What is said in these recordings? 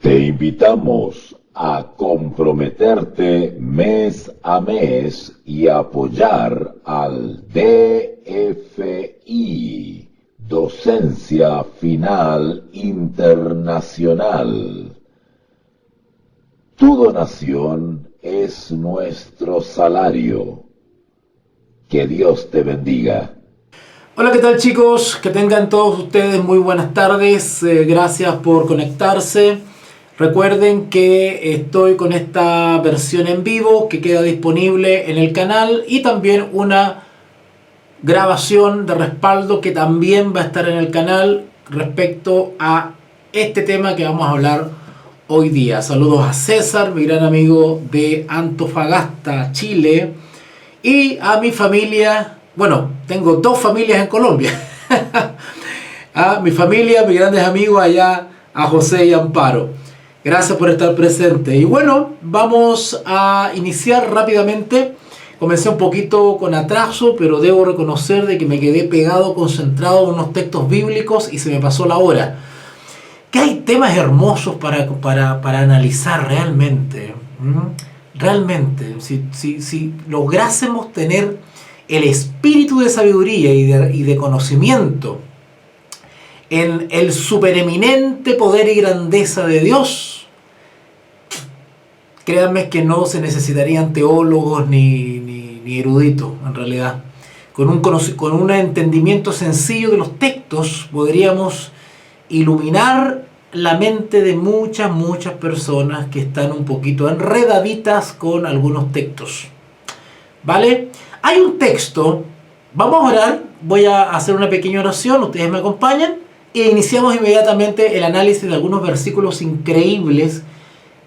Te invitamos a comprometerte mes a mes y apoyar al DFI, Docencia Final Internacional. Tu donación es nuestro salario. Que Dios te bendiga. Hola, ¿qué tal, chicos? Que tengan todos ustedes muy buenas tardes. Gracias por conectarse. Recuerden que estoy con esta versión en vivo que queda disponible en el canal y también una grabación de respaldo que también va a estar en el canal respecto a este tema que vamos a hablar hoy día. Saludos a César, mi gran amigo de Antofagasta, Chile, y a mi familia. Bueno, tengo dos familias en Colombia. A mi familia, mis grandes amigos allá, a José y Amparo. Gracias por estar presente. Y bueno, vamos a iniciar rápidamente. Comencé un poquito con atraso, pero debo reconocer de que me quedé pegado, concentrado en unos textos bíblicos y se me pasó la hora. Que hay temas hermosos para analizar realmente. Realmente, si lográsemos tener el espíritu de sabiduría y de conocimiento en el supereminente poder y grandeza de Dios, créanme que no se necesitarían teólogos ni eruditos, en realidad. Con un entendimiento sencillo de los textos podríamos iluminar la mente de muchas personas que están un poquito enredaditas con algunos textos. ¿Vale? Hay un texto, vamos a orar, voy a hacer una pequeña oración, ustedes me acompañan e iniciamos inmediatamente el análisis de algunos versículos increíbles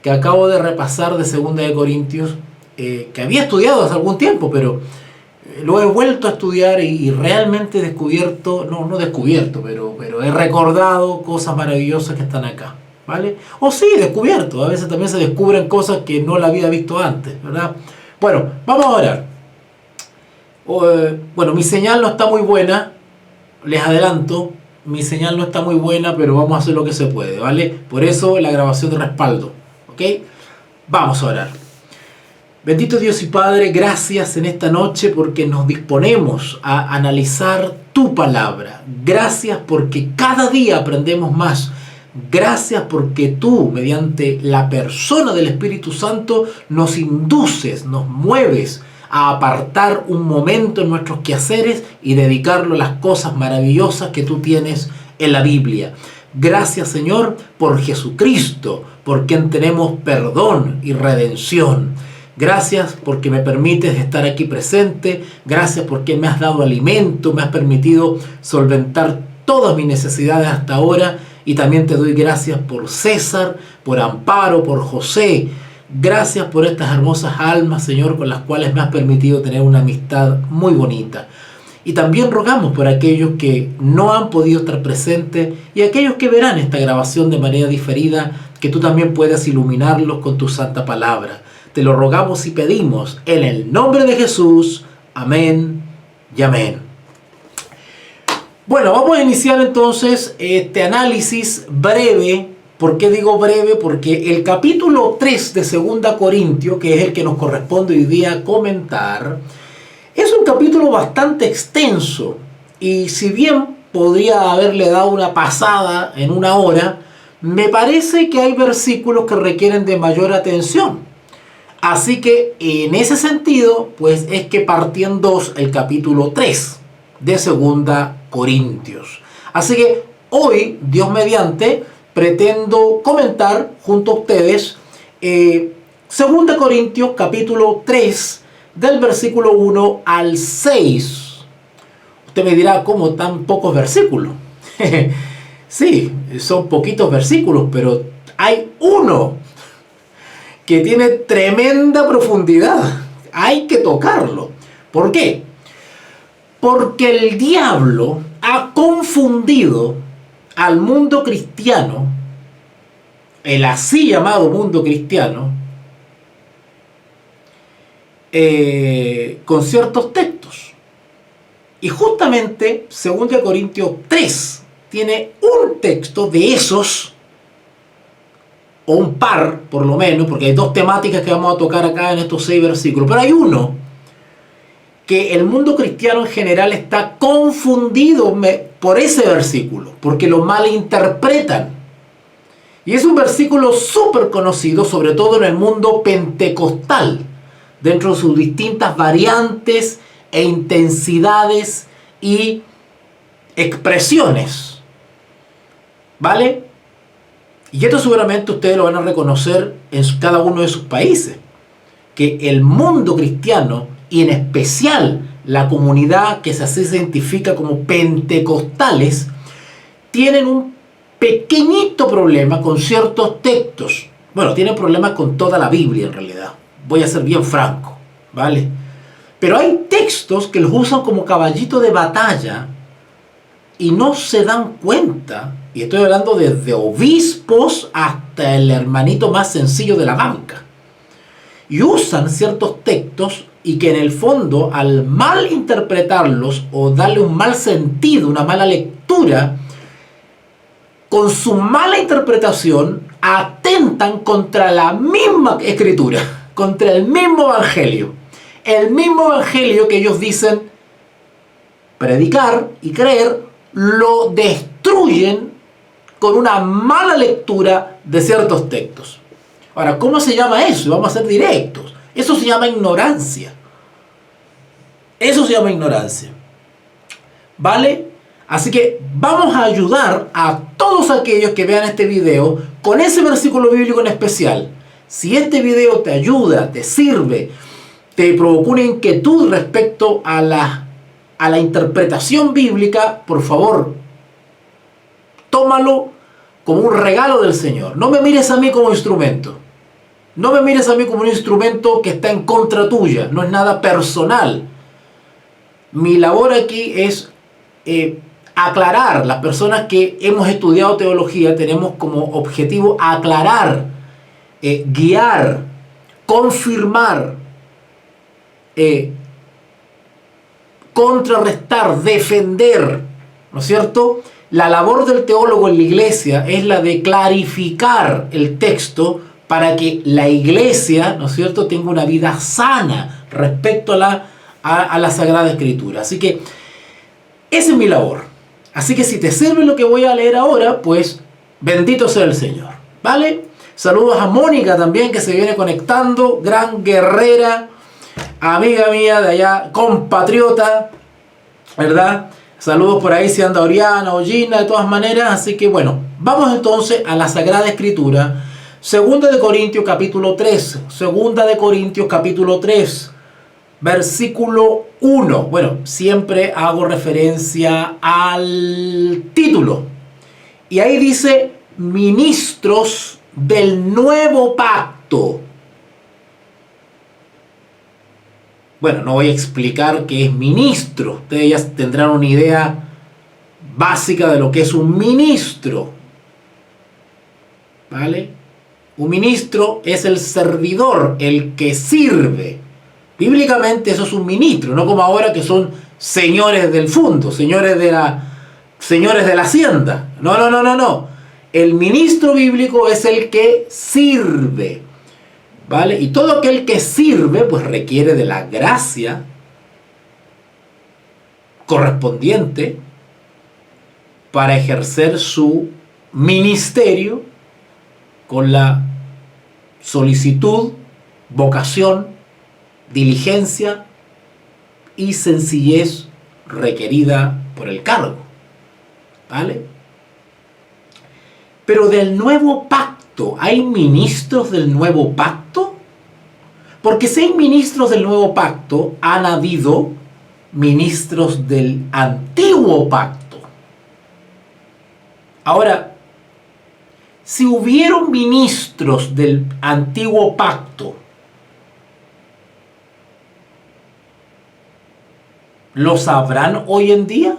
que acabo de repasar de 2 de Corintios, que había estudiado hace algún tiempo, pero lo he vuelto a estudiar y realmente he descubierto, no descubierto, pero he recordado cosas maravillosas que están acá, ¿vale? O sí, descubierto, a veces también se descubren cosas que no la había visto antes, ¿verdad? Bueno, vamos a orar. Bueno, mi señal no está muy buena, les adelanto, mi señal no está muy buena, pero vamos a hacer lo que se puede, ¿vale? Por eso la grabación de respaldo, ¿ok? Vamos a orar. Bendito Dios y Padre, gracias en esta noche porque nos disponemos a analizar tu palabra. Gracias porque cada día aprendemos más. Gracias porque tú, mediante la persona del Espíritu Santo, nos induces, nos mueves a apartar un momento en nuestros quehaceres y dedicarlo a las cosas maravillosas que tú tienes en la Biblia. Gracias, Señor, por Jesucristo, por quien tenemos perdón y redención. Gracias porque me permites estar aquí presente. Gracias porque me has dado alimento, me has permitido solventar todas mis necesidades hasta ahora. Y también te doy gracias por César, por Amparo, por José. Gracias por estas hermosas almas, Señor, con las cuales me has permitido tener una amistad muy bonita. Y también rogamos por aquellos que no han podido estar presentes y aquellos que verán esta grabación de manera diferida, que tú también puedas iluminarlos con tu santa palabra. Te lo rogamos y pedimos en el nombre de Jesús. Amén y amén. Bueno, vamos a iniciar entonces este análisis breve. ¿Por qué digo breve? Porque el capítulo 3 de 2 Corintios, que es el que nos corresponde hoy día comentar, es un capítulo bastante extenso. Y si bien podría haberle dado una pasada en una hora, me parece que hay versículos que requieren de mayor atención. Así que en ese sentido, pues es que partió en dos el capítulo 3 de 2 Corintios. Así que hoy, Dios mediante, pretendo comentar junto a ustedes 2 Corintios capítulo 3 del versículo 1 al 6. Usted me dirá, ¿cómo tan pocos versículos? Sí, son poquitos versículos, pero hay uno que tiene tremenda profundidad. Hay que tocarlo. ¿Por qué? Porque el diablo ha confundido al mundo cristiano, el así llamado mundo cristiano, con ciertos textos. Y justamente 2 Corintios 3 tiene un texto de esos o un par, por lo menos, porque hay dos temáticas que vamos a tocar acá en estos 6 versículos, pero hay uno que el mundo cristiano en general está confundido por ese versículo, porque lo malinterpretan. Y es un versículo súper conocido, sobre todo en el mundo pentecostal, dentro de sus distintas variantes e intensidades y expresiones. ¿Vale? Y esto seguramente ustedes lo van a reconocer en cada uno de sus países, que el mundo cristiano, y en especial la comunidad que se identifica como pentecostales, tienen un pequeñito problema con ciertos textos. Bueno, tienen problemas con toda la Biblia en realidad. Voy a ser bien franco, ¿vale? Pero hay textos que los usan como caballito de batalla y no se dan cuenta, y estoy hablando desde obispos hasta el hermanito más sencillo de la banca, y usan ciertos textos y que en el fondo, al mal interpretarlos o darle un mal sentido, una mala lectura, con su mala interpretación atentan contra la misma escritura, contra el mismo evangelio que ellos dicen predicar y creer, lo destruyen con una mala lectura de ciertos textos. Ahora, ¿cómo se llama eso? Vamos a ser directos. Eso se llama ignorancia. Eso se llama ignorancia. ¿Vale? Así que vamos a ayudar a todos aquellos que vean este video con ese versículo bíblico en especial. Si este video te ayuda, te sirve, te provocó una inquietud respecto a la interpretación bíblica, por favor, tómalo como un regalo del Señor. No me mires a mí como instrumento. No me mires a mí como un instrumento que está en contra tuya. No es nada personal. Mi labor aquí es aclarar. Las personas que hemos estudiado teología tenemos como objetivo aclarar, guiar, confirmar, contrarrestar, defender, ¿no es cierto? La labor del teólogo en la iglesia es la de clarificar el texto para que la iglesia, ¿no es cierto?, tenga una vida sana respecto a la Sagrada Escritura. Así que esa es mi labor. Así que si te sirve lo que voy a leer ahora, pues bendito sea el Señor. ¿Vale? Saludos a Mónica también, que se viene conectando, gran guerrera, amiga mía de allá, compatriota, ¿verdad? Saludos por ahí si anda Oriana o Gina, de todas maneras. Así que bueno, vamos entonces a la Sagrada Escritura. Segunda de Corintios capítulo 3. Segunda de Corintios capítulo 3. Versículo 1. Bueno, siempre hago referencia al título. Y ahí dice, ministros del nuevo pacto. Bueno, no voy a explicar qué es ministro. Ustedes ya tendrán una idea básica de lo que es un ministro. ¿Vale? Un ministro es el servidor, el que sirve. Bíblicamente eso es un ministro, no como ahora que son señores del fondo, señores de la hacienda. No. El ministro bíblico es el que sirve. ¿Vale? Y todo aquel que sirve, pues requiere de la gracia correspondiente para ejercer su ministerio con la solicitud, vocación, diligencia y sencillez requerida por el cargo. ¿Vale? Pero del nuevo pacto, ¿hay ministros del nuevo pacto? Porque si hay ministros del nuevo pacto, han habido ministros del antiguo pacto. Ahora, si hubieron ministros del antiguo pacto, ¿lo sabrán hoy en día?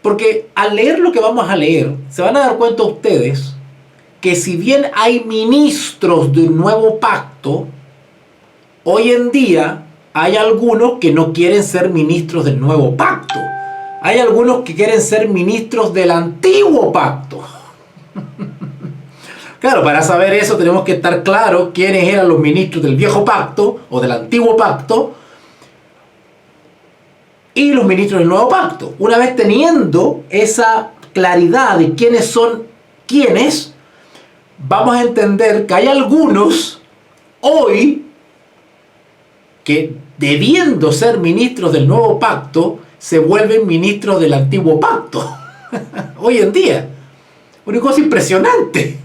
Porque al leer lo que vamos a leer, se van a dar cuenta ustedes que si bien hay ministros del nuevo pacto, hoy en día hay algunos que no quieren ser ministros del nuevo pacto. Hay algunos que quieren ser ministros del antiguo pacto. Claro, para saber eso tenemos que estar claros quiénes eran los ministros del viejo pacto o del antiguo pacto y los ministros del nuevo pacto. Una vez teniendo esa claridad de quiénes son quiénes, vamos a entender que hay algunos hoy que, debiendo ser ministros del nuevo pacto, se vuelven ministros del antiguo pacto. Hoy en día. Una cosa impresionante.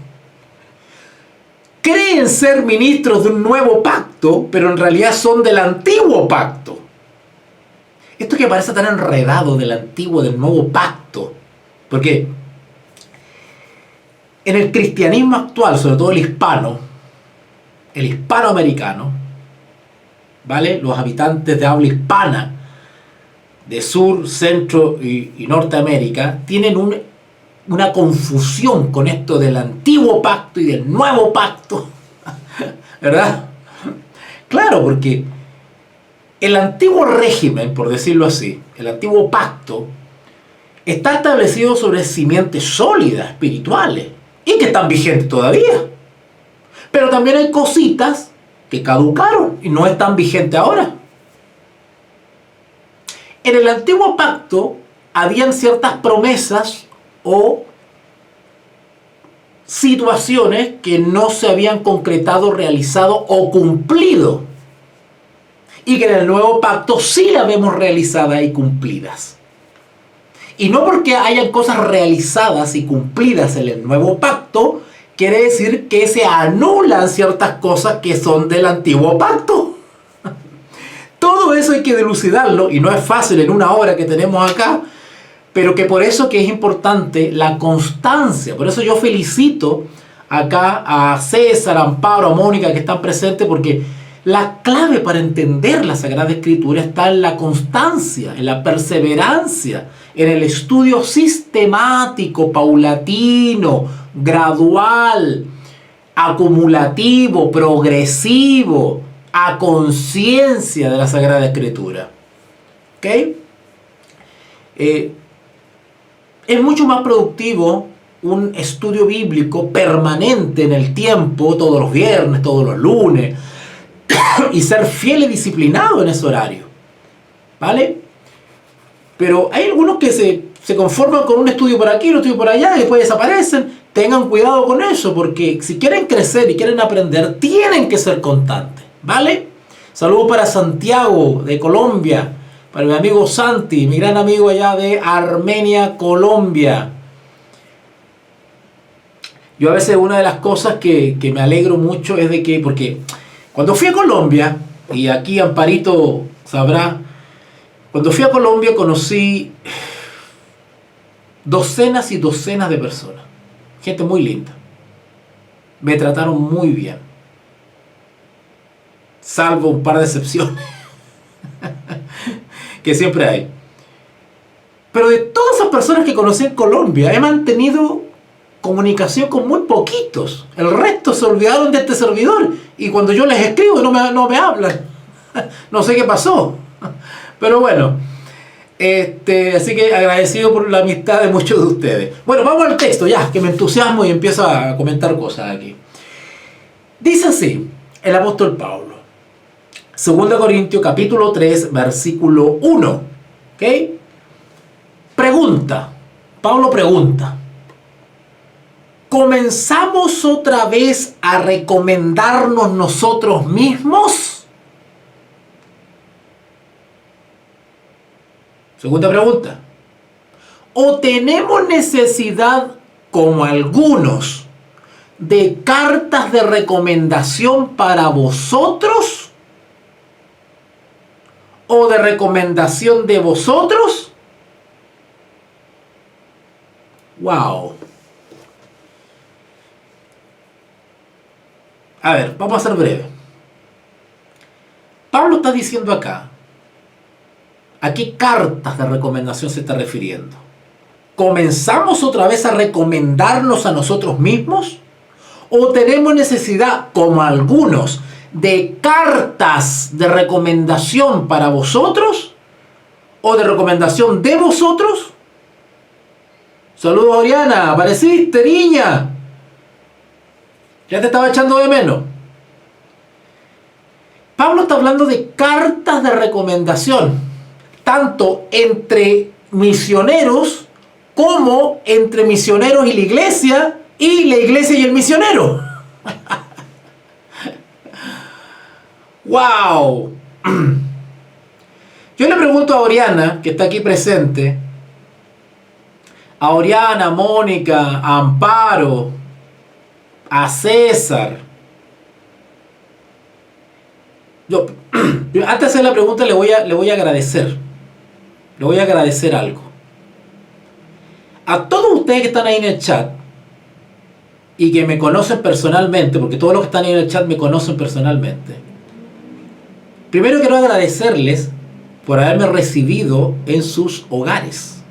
Creen ser ministros de un nuevo pacto, pero en realidad son del antiguo pacto. Esto que parece tan enredado del antiguo, del nuevo pacto. Porque en el cristianismo actual, sobre todo el hispanoamericano, ¿vale? Los habitantes de habla hispana de Sur, Centro y Norteamérica tienen una confusión con esto del antiguo pacto y del nuevo pacto, ¿verdad? Claro, porque el antiguo régimen, por decirlo así, el antiguo pacto, está establecido sobre simientes sólidas, espirituales, y que están vigentes todavía. Pero también hay cositas que caducaron y no están vigentes ahora. En el antiguo pacto habían ciertas promesas o situaciones que no se habían concretado, realizado o cumplido. Y que en el nuevo pacto sí las vemos realizadas y cumplidas. Y no porque hayan cosas realizadas y cumplidas en el nuevo pacto, quiere decir que se anulan ciertas cosas que son del antiguo pacto. Todo eso hay que dilucidarlo, y no es fácil en una hora que tenemos acá, pero que por eso que es importante la constancia. Por eso yo felicito acá a César, a Amparo, a Mónica que están presentes, porque la clave para entender la Sagrada Escritura está en la constancia, en la perseverancia, en el estudio sistemático, paulatino, gradual, acumulativo, progresivo, a conciencia de la Sagrada Escritura. ¿Ok? Es mucho más productivo un estudio bíblico permanente en el tiempo, todos los viernes, todos los lunes, y ser fiel y disciplinado en ese horario, ¿vale? Pero hay algunos que se conforman con un estudio por aquí, un estudio por allá, y después desaparecen. Tengan cuidado con eso, porque si quieren crecer y quieren aprender, tienen que ser constantes, ¿vale? Saludos para Santiago, de Colombia, para mi amigo Santi, mi gran amigo allá de Armenia, Colombia. Yo a veces una de las cosas que me alegro mucho es de que, porque cuando fui a Colombia, y aquí Amparito sabrá, cuando fui a Colombia conocí docenas y docenas de personas. Gente muy linda. Me trataron muy bien. Salvo un par de excepciones. Que siempre hay. Pero de todas esas personas que conocí en Colombia, he mantenido comunicación con muy poquitos. El resto se olvidaron de este servidor. Y cuando yo les escribo no me hablan. No sé qué pasó. Pero bueno. Así que agradecido por la amistad de muchos de ustedes. Bueno, vamos al texto ya, que me entusiasmo y empiezo a comentar cosas aquí. Dice así el apóstol Pablo, 2 Corintios capítulo 3 versículo 1. ¿Ok? Pregunta. Pablo pregunta: ¿comenzamos otra vez a recomendarnos nosotros mismos? Segunda pregunta. ¿O tenemos necesidad, como algunos, de cartas de recomendación para vosotros? ¿O de recomendación de vosotros? ¡Wow! A ver, vamos a ser breve. Pablo está diciendo acá, ¿a qué cartas de recomendación se está refiriendo? ¿Comenzamos otra vez a recomendarnos a nosotros mismos? ¿O tenemos necesidad, como algunos, de cartas de recomendación para vosotros? ¿O de recomendación de vosotros? Saludos, Oriana. ¿Apareciste, niña? Ya te estaba echando de menos. Pablo está hablando de cartas de recomendación, tanto entre misioneros como entre misioneros y la iglesia y el misionero. ¡Wow! Yo le pregunto a Oriana, que está aquí presente, a Oriana, a Mónica, a Amparo, a César. Yo antes de hacer la pregunta le voy a agradecer. Le voy a agradecer algo. A todos ustedes que están ahí en el chat y que me conocen personalmente, porque todos los que están ahí en el chat me conocen personalmente. Primero quiero agradecerles por haberme recibido en sus hogares.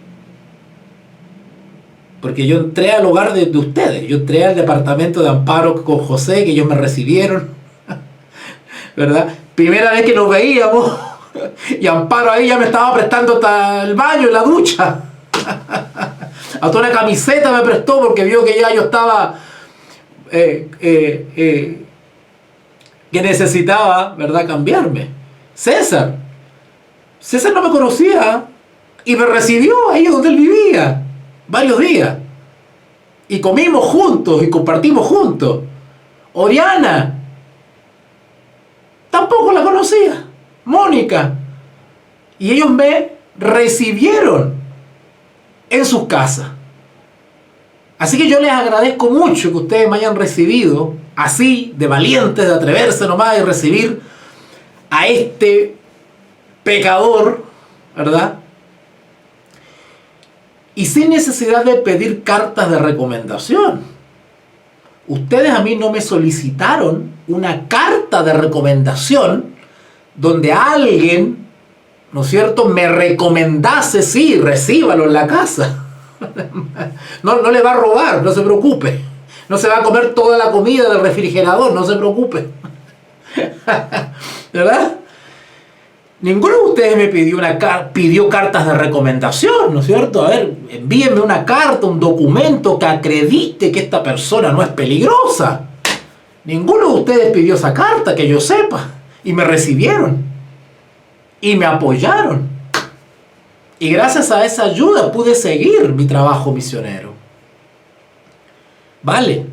Porque yo entré al hogar de ustedes. Yo entré al departamento de Amparo con José, que ellos me recibieron. ¿Verdad? Primera vez que nos veíamos. Y Amparo ahí ya me estaba prestando hasta el baño y la ducha. Hasta una camiseta me prestó porque vio que ya yo estaba... que necesitaba, ¿verdad?, cambiarme. César no me conocía y me recibió ahí donde él vivía varios días y comimos juntos y compartimos juntos. Oriana tampoco la conocía, Mónica, y ellos me recibieron en sus casas. Así que yo les agradezco mucho que ustedes me hayan recibido así, de valientes, de atreverse nomás y recibir a este pecador, ¿verdad? Y sin necesidad de pedir cartas de recomendación. Ustedes a mí no me solicitaron una carta de recomendación donde alguien, ¿no es cierto?, me recomendase, sí, recíbalo en la casa. No le va a robar, no se preocupe. No se va a comer toda la comida del refrigerador, no se preocupe. ¿Verdad? Ninguno de ustedes me pidió cartas de recomendación, ¿no es cierto? A ver, envíenme una carta, un documento que acredite que esta persona no es peligrosa. Ninguno de ustedes pidió esa carta, que yo sepa. Y me recibieron. Y me apoyaron. Y gracias a esa ayuda pude seguir mi trabajo misionero. ¿Vale?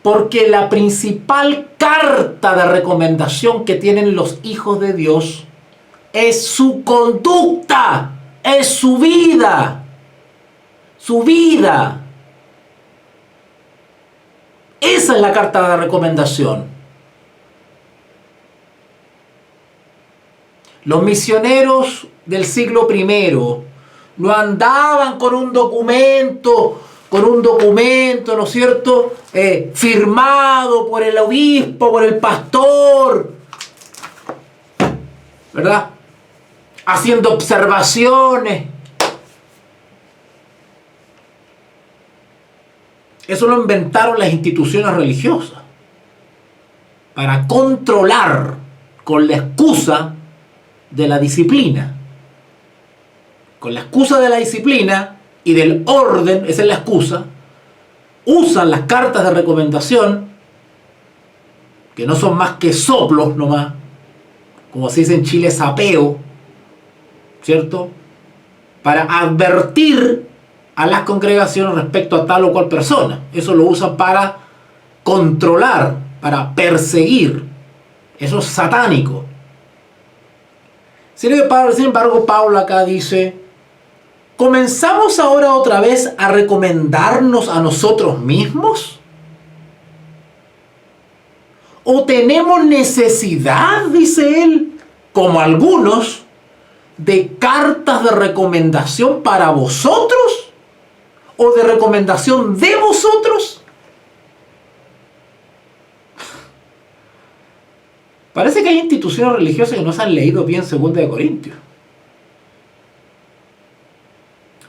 Porque la principal carta de recomendación que tienen los hijos de Dios es su conducta, es su vida. Su vida. Esa es la carta de recomendación. Los misioneros del siglo I no andaban con un documento, ¿no es cierto?, firmado por el obispo, por el pastor, ¿verdad?, haciendo observaciones. Eso lo inventaron las instituciones religiosas para controlar con la excusa de la disciplina. Con la excusa de la disciplina y del orden, esa es la excusa, usan las cartas de recomendación, que no son más que soplos nomás, como se dice en Chile, sapeo, ¿cierto?, para advertir a las congregaciones respecto a tal o cual persona. Eso lo usan para controlar, para perseguir. Eso es satánico. Sin embargo, Pablo acá dice: ¿comenzamos ahora otra vez a recomendarnos a nosotros mismos? ¿O tenemos necesidad, dice él, como algunos, de cartas de recomendación para vosotros? ¿O de recomendación de vosotros? Parece que hay instituciones religiosas que no se han leído bien 2 Corintios.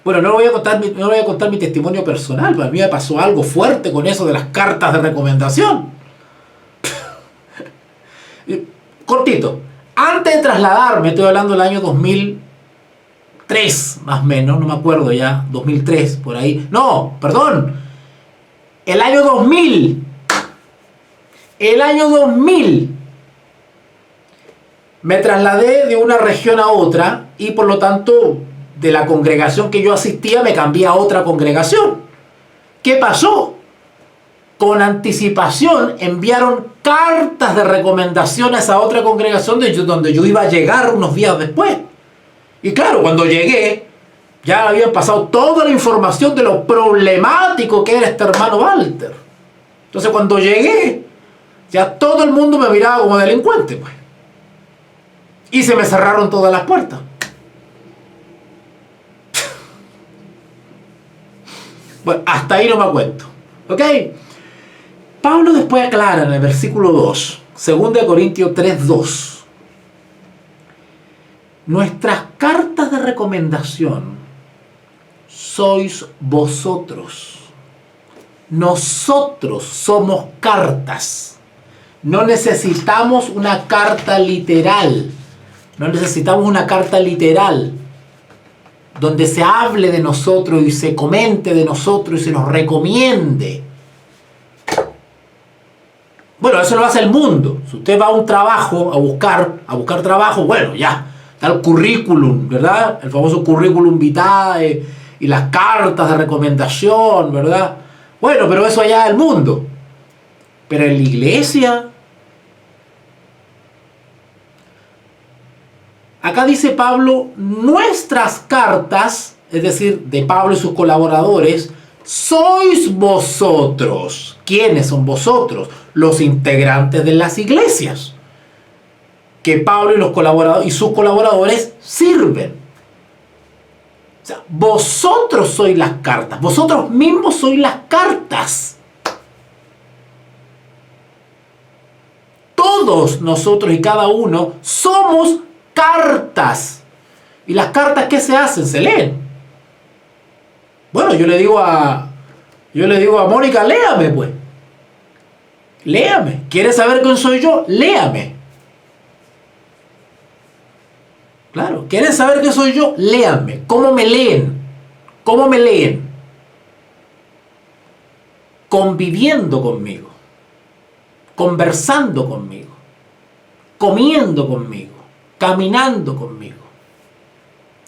Bueno, no voy a contar mi testimonio personal, pero a mí me pasó algo fuerte con eso de las cartas de recomendación. Cortito. Antes de trasladarme, estoy hablando del año 2003, más o menos, no me acuerdo ya, 2003, por ahí. No, perdón. El año 2000. El año 2000 me trasladé de una región a otra y por lo tanto de la congregación que yo asistía me cambié a otra congregación. ¿Qué pasó? Con anticipación enviaron cartas de recomendaciones a otra congregación donde yo iba a llegar unos días después. Y claro, cuando llegué, ya habían pasado toda la información de lo problemático que era este hermano Walter. Entonces cuando llegué, ya todo el mundo me miraba como delincuente, pues. Y se me cerraron todas las puertas. Bueno, hasta ahí no me cuento. ¿Ok? Pablo después aclara en el versículo 2, 2 Corintios 3:2. Nuestras cartas de recomendación sois vosotros. Nosotros somos cartas. No necesitamos una carta literal. No necesitamos una carta literal donde se hable de nosotros y se comente de nosotros y se nos recomiende. Bueno, eso lo hace el mundo. Si usted va a un trabajo, a buscar trabajo, bueno, ya, está el currículum, ¿verdad? El famoso currículum vitae y las cartas de recomendación, ¿verdad? Bueno, pero eso allá es el mundo. Pero en la iglesia, acá dice Pablo, nuestras cartas, es decir, de Pablo y sus colaboradores, sois vosotros. ¿Quiénes son vosotros? Los integrantes de las iglesias que Pablo y sus colaboradores sirven. O sea, vosotros sois las cartas, vosotros mismos sois las cartas. Todos nosotros y cada uno somos cartas. ¿Y las cartas qué se hacen? Se leen. Bueno, yo le digo a Mónica, léame pues. Léame. ¿Quieres saber quién soy yo? Léame. Claro, ¿quieren saber quién soy yo? Léame. ¿Cómo me leen? ¿Cómo me leen? Conviviendo conmigo, conversando conmigo, comiendo conmigo, caminando conmigo.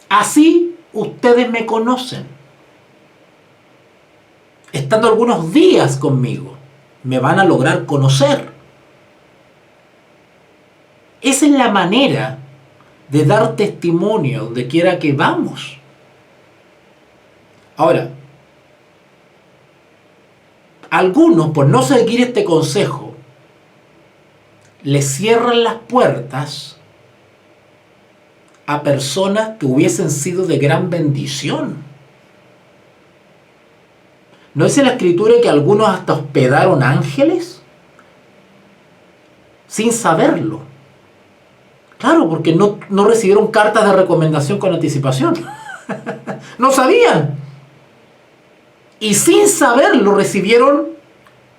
Así ustedes me conocen. Estando algunos días conmigo, me van a lograr conocer. Esa es la manera de dar testimonio donde quiera que vamos. Ahora, algunos, por no seguir este consejo, le cierran las puertas a personas que hubiesen sido de gran bendición. ¿No dice la Escritura que algunos hasta hospedaron ángeles? Sin saberlo. Claro, porque no recibieron cartas de recomendación con anticipación. No sabían. Y sin saberlo recibieron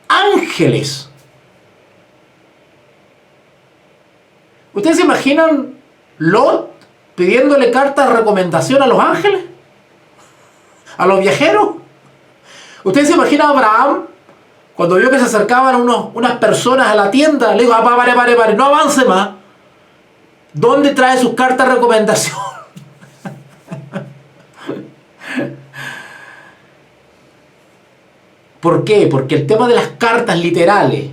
ángeles. ¿Ustedes se imaginan Lot pidiéndole cartas de recomendación a los ángeles? ¿A los viajeros? ¿Ustedes se imaginan a Abraham cuando vio que se acercaban unas personas a la tienda? Le dijo, pare, no avance más. ¿Dónde trae sus cartas de recomendación? ¿Por qué? Porque el tema de las cartas literales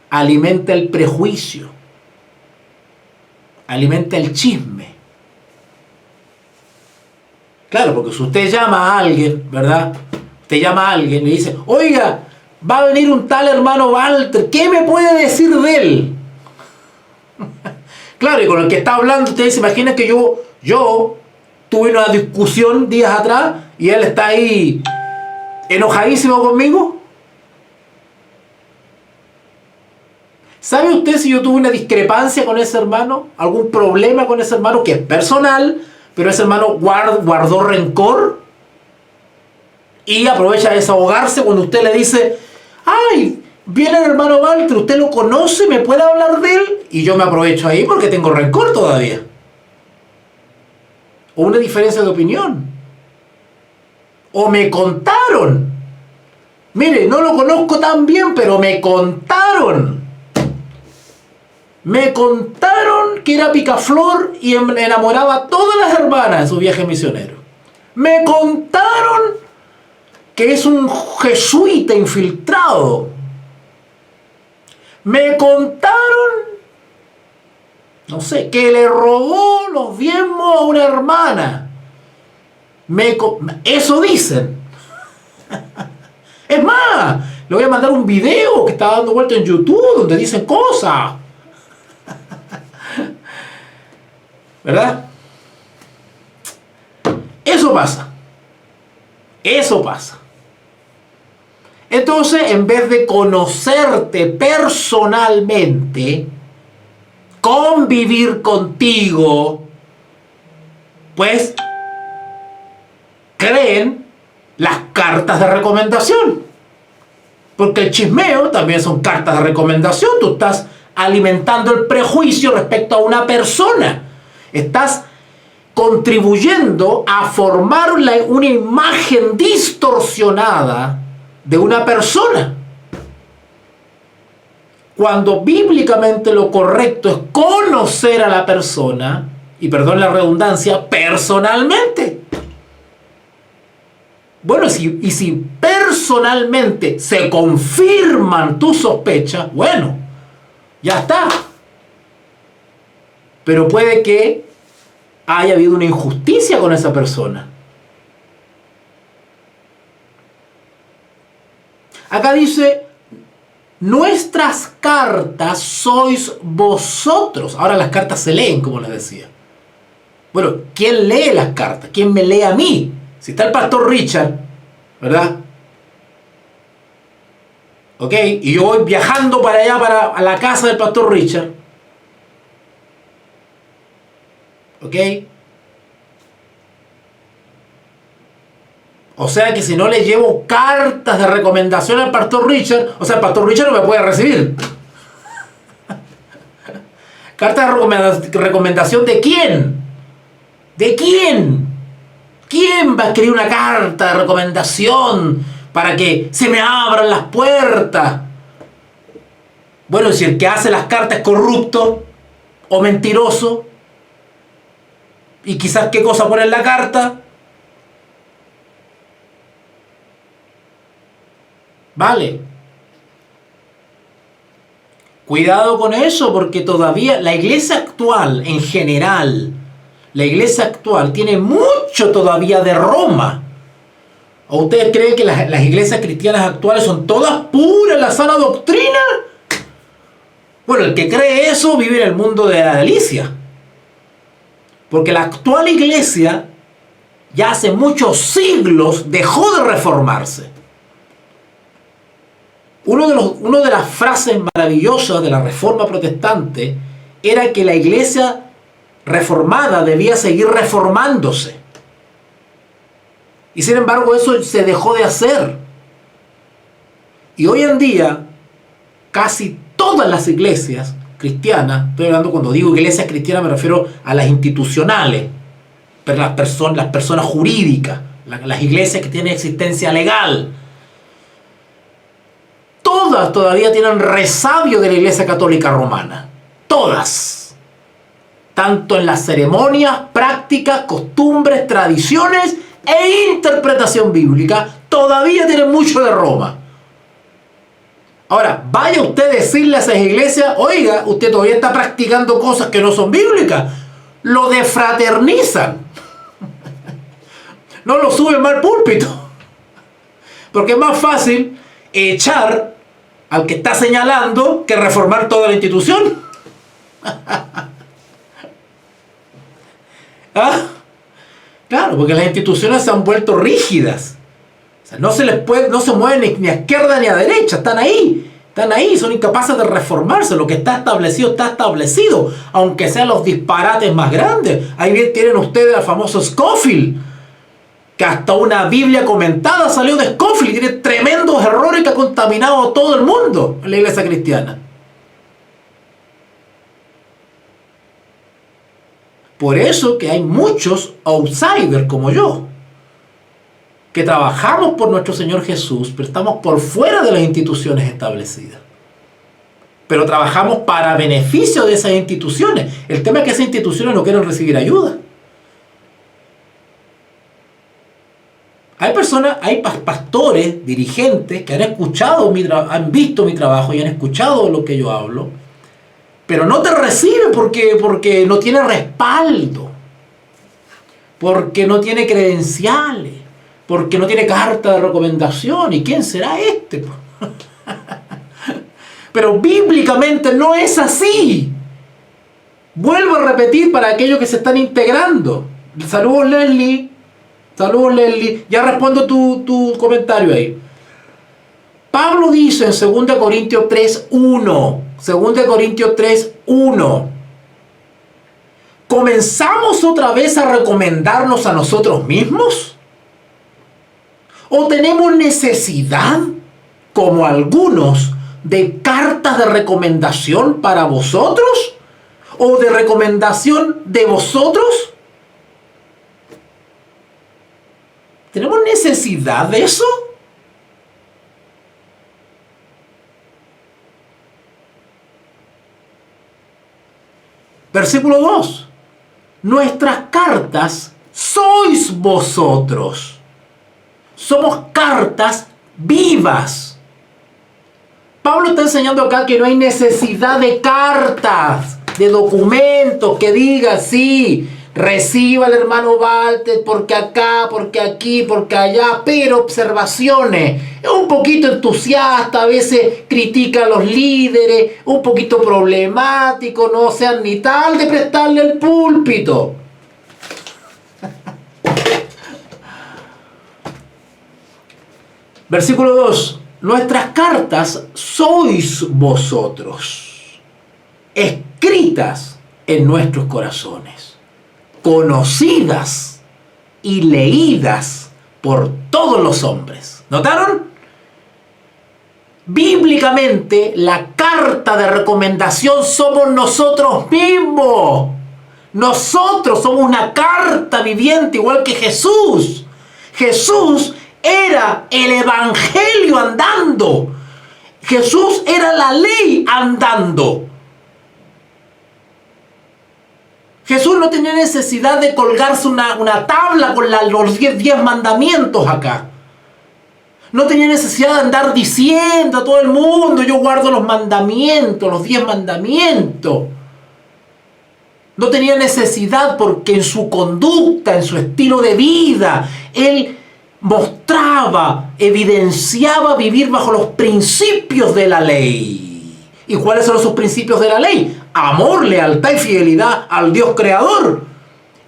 alimenta el prejuicio, alimenta el chisme. Claro, porque si usted llama a alguien, ¿verdad? Usted llama a alguien y le dice, oiga, va a venir un tal hermano Walter, ¿qué me puede decir de él? Claro, y con el que está hablando, ustedes se imaginan que yo tuve una discusión días atrás y él está ahí enojadísimo conmigo. ¿Sabe usted si yo tuve una discrepancia con ese hermano? ¿Algún problema con ese hermano que es personal, pero ese hermano guardó rencor? Y aprovecha de desahogarse cuando usted le dice, ¡ay! Viene el hermano Walter, ¿usted lo conoce? ¿Me puede hablar de él? Y yo me aprovecho ahí porque tengo rencor todavía. O una diferencia de opinión. O me contaron. Mire, no lo conozco tan bien, pero me contaron. Me contaron que era picaflor y enamoraba a todas las hermanas en sus viajes misioneros. Me contaron que es un jesuita infiltrado. Me contaron, no sé, que le robó los diezmos a una hermana. Eso dicen. Es más, le voy a mandar un video que está dando vuelta en YouTube donde dicen cosas. ¿Verdad? Eso pasa. Eso pasa. Entonces, en vez de conocerte personalmente, convivir contigo, pues creen las cartas de recomendación. Porque el chismeo también son cartas de recomendación. Tú estás alimentando el prejuicio respecto a una persona. Estás contribuyendo a formar una imagen distorsionada de una persona. Cuando bíblicamente lo correcto es conocer a la persona, y perdón la redundancia, personalmente. Bueno, y si personalmente se confirman tus sospechas, bueno, ya está. Pero puede que haya habido una injusticia con esa persona. Acá dice, nuestras cartas sois vosotros. Ahora las cartas se leen, como les decía. Bueno, ¿quién lee las cartas? ¿Quién me lee a mí? Si está el pastor Richard, ¿verdad? ¿Ok? Y yo voy viajando para allá, a la casa del pastor Richard. ¿Ok? O sea que si no le llevo cartas de recomendación al pastor Richard, o sea, el pastor Richard no me puede recibir. ¿Cartas de recomendación de quién? ¿De quién? ¿Quién va a escribir una carta de recomendación para que se me abran las puertas? Bueno, si el que hace las cartas es corrupto o mentiroso, y quizás qué cosa pone en la carta, vale. Cuidado con eso, porque todavía la iglesia actual en general, la iglesia actual tiene mucho todavía de Roma. ¿O ustedes creen que las iglesias cristianas actuales son todas puras, la sana doctrina? Bueno, el que cree eso vive en el mundo de la delicia. Porque la actual iglesia ya hace muchos siglos dejó de reformarse. Una de las frases maravillosas de la Reforma Protestante era que la iglesia reformada debía seguir reformándose. Y sin embargo eso se dejó de hacer. Y hoy en día casi todas las iglesias cristianas, estoy hablando, cuando digo iglesias cristianas me refiero a las institucionales, pero las personas jurídicas, las iglesias que tienen existencia legal, todas todavía tienen resabio de la Iglesia Católica Romana. Todas. Tanto en las ceremonias, prácticas, costumbres, tradiciones e interpretación bíblica, todavía tienen mucho de Roma. Ahora, vaya usted a decirle a esas iglesias, oiga, usted todavía está practicando cosas que no son bíblicas. Lo defraternizan. No lo suben más al púlpito. Porque es más fácil echar al que está señalando que reformar toda la institución. ¿Ah? Claro, porque las instituciones se han vuelto rígidas. O sea, no se mueven ni a izquierda ni a derecha, están ahí, son incapaces de reformarse. Lo que está establecido, aunque sean los disparates más grandes. Ahí bien tienen ustedes al famoso Scofield, que hasta una Biblia comentada salió de Scofield y tiene tremendos errores que ha contaminado a todo el mundo en la iglesia cristiana. Por eso que hay muchos outsiders como yo, que trabajamos por nuestro Señor Jesús, pero estamos por fuera de las instituciones establecidas. pero trabajamos para beneficio de esas instituciones. El tema es que esas instituciones no quieren recibir ayuda. Hay personas, hay pastores, dirigentes que han escuchado han visto mi trabajo y han escuchado lo que yo hablo, pero no te reciben porque no tiene respaldo, porque no tiene credenciales, porque no tiene carta de recomendación. ¿Y quién será este? Pero bíblicamente no es así. Vuelvo a repetir para aquellos que se están integrando. Saludos, Leslie. Saludos, Leslie. Ya respondo tu comentario ahí. Pablo dice en 2 Corintios 3:1. 2 Corintios 3:1. ¿Comenzamos otra vez a recomendarnos a nosotros mismos? ¿O tenemos necesidad, como algunos, de cartas de recomendación para vosotros? ¿O de recomendación de vosotros? ¿Tenemos necesidad de eso? Versículo 2. Nuestras cartas sois vosotros. Somos cartas vivas. Pablo está enseñando acá que no hay necesidad de cartas, de documentos que diga sí, reciba al hermano Walter porque acá, porque aquí, porque allá, pero observaciones. Es un poquito entusiasta, a veces critica a los líderes, un poquito problemático, no sean ni tal de prestarle el púlpito. Versículo 2. Nuestras cartas sois vosotros, escritas en nuestros corazones, conocidas y leídas por todos los hombres. ¿Notaron? Bíblicamente, la carta de recomendación somos nosotros mismos. Nosotros somos una carta viviente igual que Jesús. Jesús era el evangelio andando. Jesús era la ley andando. Jesús no tenía necesidad de colgarse una tabla con los 10 mandamientos acá. No tenía necesidad de andar diciendo a todo el mundo, yo guardo los mandamientos, los 10 mandamientos. No tenía necesidad porque en su conducta, en su estilo de vida, Él mostraba, evidenciaba vivir bajo los principios de la ley. ¿Y cuáles son esos principios de la ley? Amor, lealtad y fidelidad al Dios creador.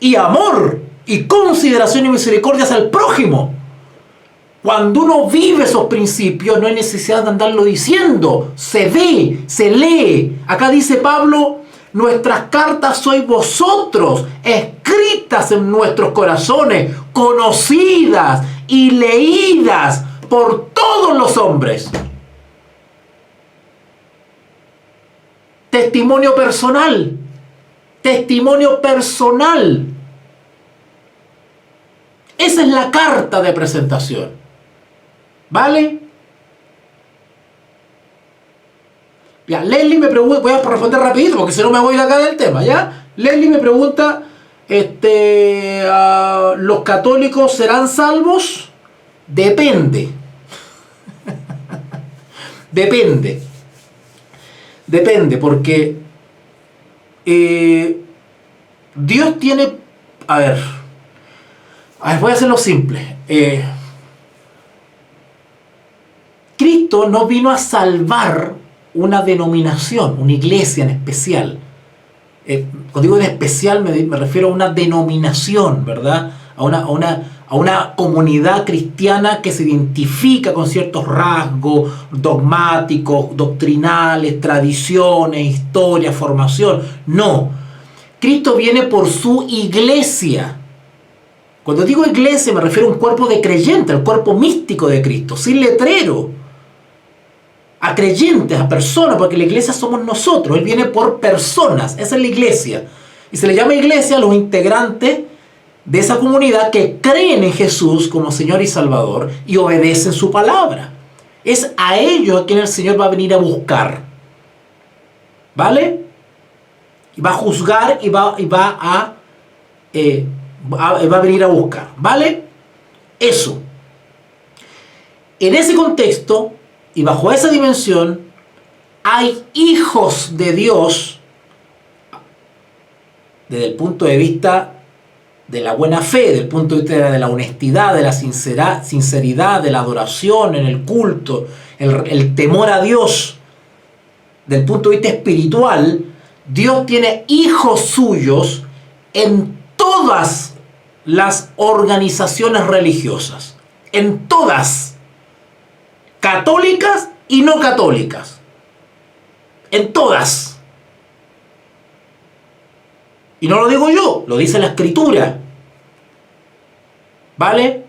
Y amor y consideración y misericordia hacia el prójimo. Cuando uno vive esos principios, no hay necesidad de andarlo diciendo. Se ve, se lee. Acá dice Pablo, nuestras cartas sois vosotros, escritas en nuestros corazones, conocidas y leídas por todos los hombres. Testimonio personal. Testimonio personal. Esa es la carta de presentación. ¿Vale? Ya, Leslie me pregunta, voy a responder rapidito porque si no me voy de acá del tema, ¿ya? Leslie me pregunta, ¿los católicos serán salvos? Depende. Depende, porque Dios tiene... A ver, voy a hacerlo simple. Cristo no vino a salvar una denominación, una iglesia en especial. Cuando digo en especial me refiero a una denominación, ¿verdad? A una comunidad cristiana que se identifica con ciertos rasgos dogmáticos, doctrinales, tradiciones, historia, formación. No. Cristo viene por su iglesia. Cuando digo iglesia me refiero a un cuerpo de creyentes, al cuerpo místico de Cristo, sin letrero. A creyentes, a personas, porque la iglesia somos nosotros. Él viene por personas, esa es la iglesia. Y se le llama iglesia a los integrantes de esa comunidad que creen en Jesús como Señor y Salvador y obedecen su palabra. Es a ellos a quien el Señor va a venir a buscar. ¿vale? Y va a juzgar y va a venir a buscar, ¿vale? Eso. En ese contexto y bajo esa dimensión hay hijos de Dios desde el punto de vista de la buena fe, desde el punto de vista de la honestidad, de la sinceridad, de la adoración en el culto, el temor a Dios. Del punto de vista espiritual, Dios tiene hijos suyos en todas las organizaciones religiosas, en todas, católicas y no católicas, en todas. Y no lo digo yo, lo dice la Escritura, ¿vale?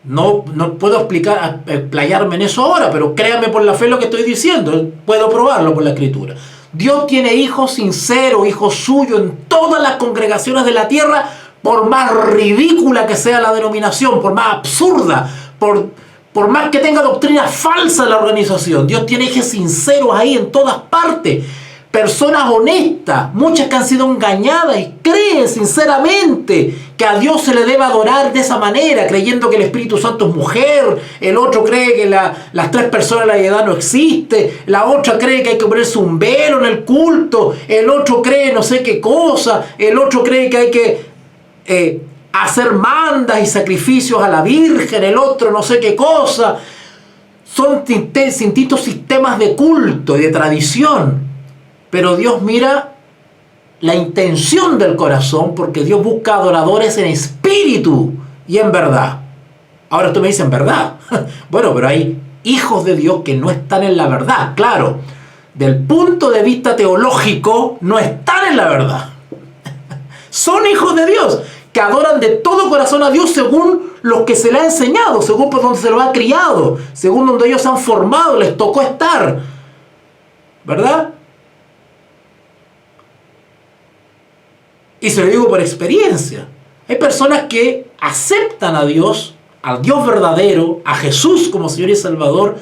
No puedo explayarme en eso ahora, pero créanme por la fe lo que estoy diciendo, puedo probarlo por la Escritura. Dios tiene hijos sinceros, hijos suyos en todas las congregaciones de la tierra, por más ridícula que sea la denominación, por más absurda, por más que tenga doctrina falsa la organización. Dios tiene hijos sinceros ahí en todas partes, personas honestas, muchas que han sido engañadas y creen sinceramente que a Dios se le debe adorar de esa manera, creyendo que el Espíritu Santo es mujer, el otro cree que las tres personas de la deidad no existe, la otra cree que hay que ponerse un velo en el culto, el otro cree no sé qué cosa, el otro cree que hay que hacer mandas y sacrificios a la Virgen, el otro no sé qué cosa. Son distintos sistemas de culto y de tradición. Pero Dios mira la intención del corazón, porque Dios busca adoradores en espíritu y en verdad. Ahora usted me dice en verdad. Bueno, pero hay hijos de Dios que no están en la verdad. Claro, del punto de vista teológico, no están en la verdad. Son hijos de Dios que adoran de todo corazón a Dios según lo que se les ha enseñado, según por donde se los ha criado, según donde ellos se han formado, les tocó estar. ¿Verdad? Y se lo digo por experiencia. Hay personas que aceptan a Dios, al Dios verdadero, a Jesús como Señor y Salvador,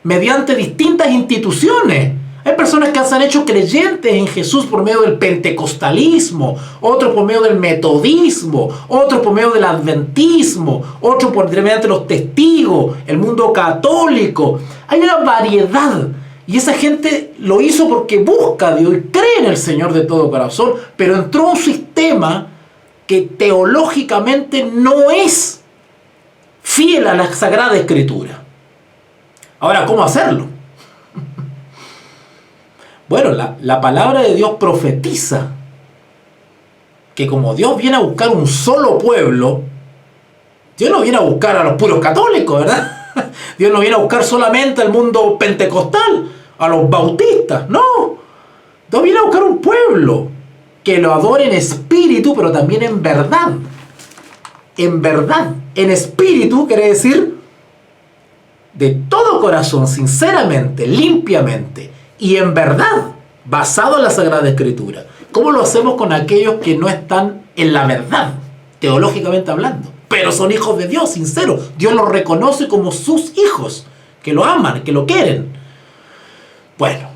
mediante distintas instituciones. Hay personas que se han hecho creyentes en Jesús por medio del pentecostalismo, otros por medio del metodismo, otros por medio del adventismo, otros por mediante los testigos, el mundo católico. Hay una variedad. Y esa gente lo hizo porque busca a Dios y cree en el Señor de todo corazón, pero entró a un sistema que teológicamente no es fiel a la Sagrada Escritura. Ahora, ¿cómo hacerlo? Bueno, la palabra de Dios profetiza que como Dios viene a buscar un solo pueblo, Dios no viene a buscar a los puros católicos, ¿verdad? Dios no viene a buscar solamente al mundo pentecostal, a los bautistas, no. Dios viene a buscar un pueblo que lo adore en espíritu, pero también en verdad. En verdad. En espíritu quiere decir de todo corazón, sinceramente, limpiamente, y en verdad, basado en la Sagrada Escritura. ¿Cómo lo hacemos con aquellos que no están en la verdad, teológicamente hablando? Pero son hijos de Dios, sinceros. Dios los reconoce como sus hijos, que lo aman, que lo quieren. Bueno,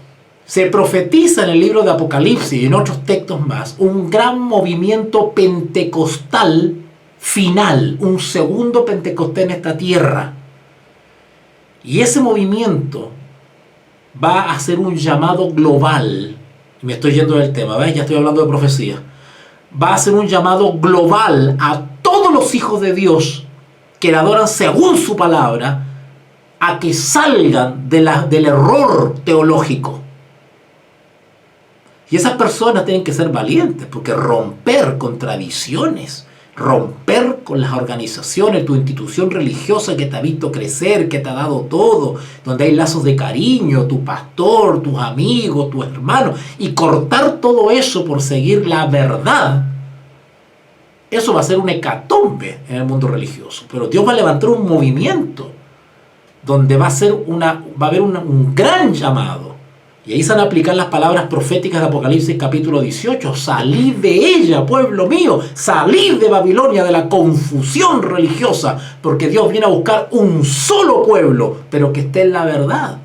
se profetiza en el libro de Apocalipsis y en otros textos más un gran movimiento pentecostal final, un segundo Pentecostés en esta tierra. Y ese movimiento va a hacer un llamado global. Me estoy yendo del tema, ¿ves? Ya estoy hablando de profecía. Va a hacer un llamado global a todos los hijos de Dios que le adoran según su palabra, a que salgan del error teológico. Y esas personas tienen que ser valientes, porque romper con tradiciones, romper con las organizaciones, tu institución religiosa que te ha visto crecer, que te ha dado todo, donde hay lazos de cariño, tu pastor, tus amigos, tus hermanos, y cortar todo eso por seguir la verdad. Eso va a ser una hecatombe en el mundo religioso. Pero Dios va a levantar un movimiento donde va a haber un gran llamado. Y ahí se van a aplicar las palabras proféticas de Apocalipsis capítulo 18. Salid de ella, pueblo mío. Salid de Babilonia, de la confusión religiosa. Porque Dios viene a buscar un solo pueblo, pero que esté en la verdad.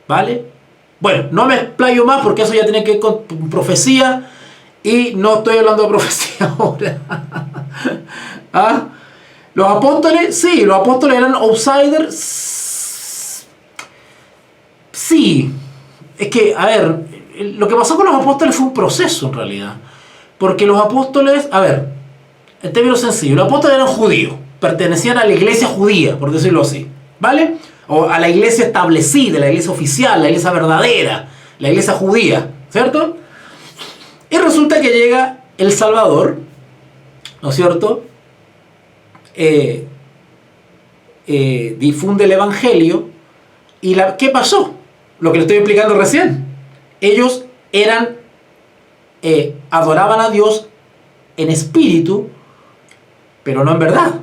¿Vale? Bueno, no me explayo más porque eso ya tiene que ver con profecía y no estoy hablando de profecía ahora. ¿Ah? Los apóstoles, sí, los apóstoles eran outsiders. Sí, es que, a ver, lo que pasó con los apóstoles fue un proceso en realidad. Porque los apóstoles, a ver, en términos sencillos, los apóstoles eran judíos, pertenecían a la iglesia judía, por decirlo así, ¿vale? O a la iglesia establecida, la iglesia oficial, la iglesia verdadera, la iglesia judía, ¿cierto? Y resulta que llega el Salvador, ¿no es cierto? Difunde el Evangelio. ¿Y qué pasó? Lo que le estoy explicando recién. Ellos adoraban a Dios en espíritu, pero no en verdad.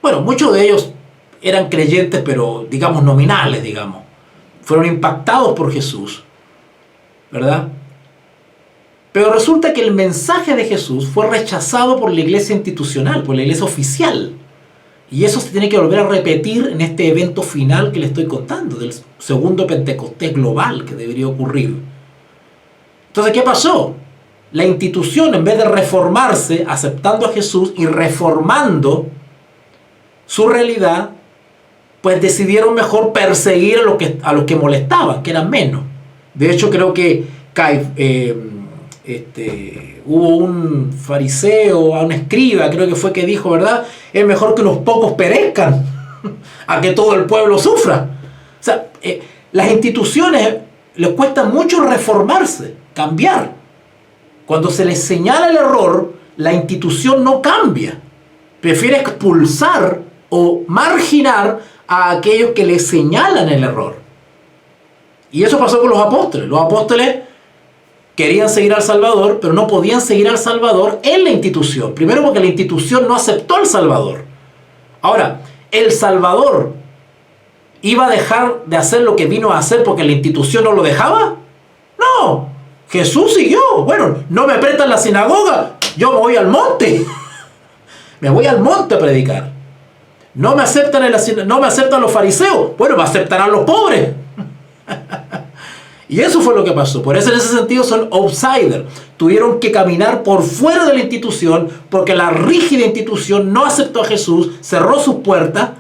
Bueno, muchos de ellos eran creyentes, pero digamos nominales, digamos. Fueron impactados por Jesús, ¿verdad? Pero resulta que el mensaje de Jesús fue rechazado por la iglesia institucional, por la iglesia oficial. Y eso se tiene que volver a repetir en este evento final que le estoy contando, del segundo Pentecostés global que debería ocurrir. Entonces, ¿qué pasó? La institución, en vez de reformarse, aceptando a Jesús y reformando su realidad, pues decidieron mejor perseguir a los que molestaban, que eran menos. De hecho, creo que hubo un fariseo, un escriba, creo que fue que dijo, ¿verdad? Es mejor que unos pocos perezcan a que todo el pueblo sufra. O sea, las instituciones les cuesta mucho reformarse, cambiar. Cuando se les señala el error, la institución no cambia. Prefiere expulsar o marginar a aquellos que le señalan el error. Y eso pasó con los apóstoles. Los apóstoles querían seguir al Salvador, pero no podían seguir al Salvador en la institución. Primero porque la institución no aceptó al Salvador. Ahora, ¿el Salvador iba a dejar de hacer lo que vino a hacer porque la institución no lo dejaba? No, Jesús siguió. Bueno, no me prestan la sinagoga, yo me voy al monte. Me voy al monte a predicar. No me aceptan los fariseos. Bueno, me aceptarán los pobres. Y eso fue lo que pasó. Por eso en ese sentido son outsiders. Tuvieron que caminar por fuera de la institución porque la rígida institución no aceptó a Jesús, cerró sus puertas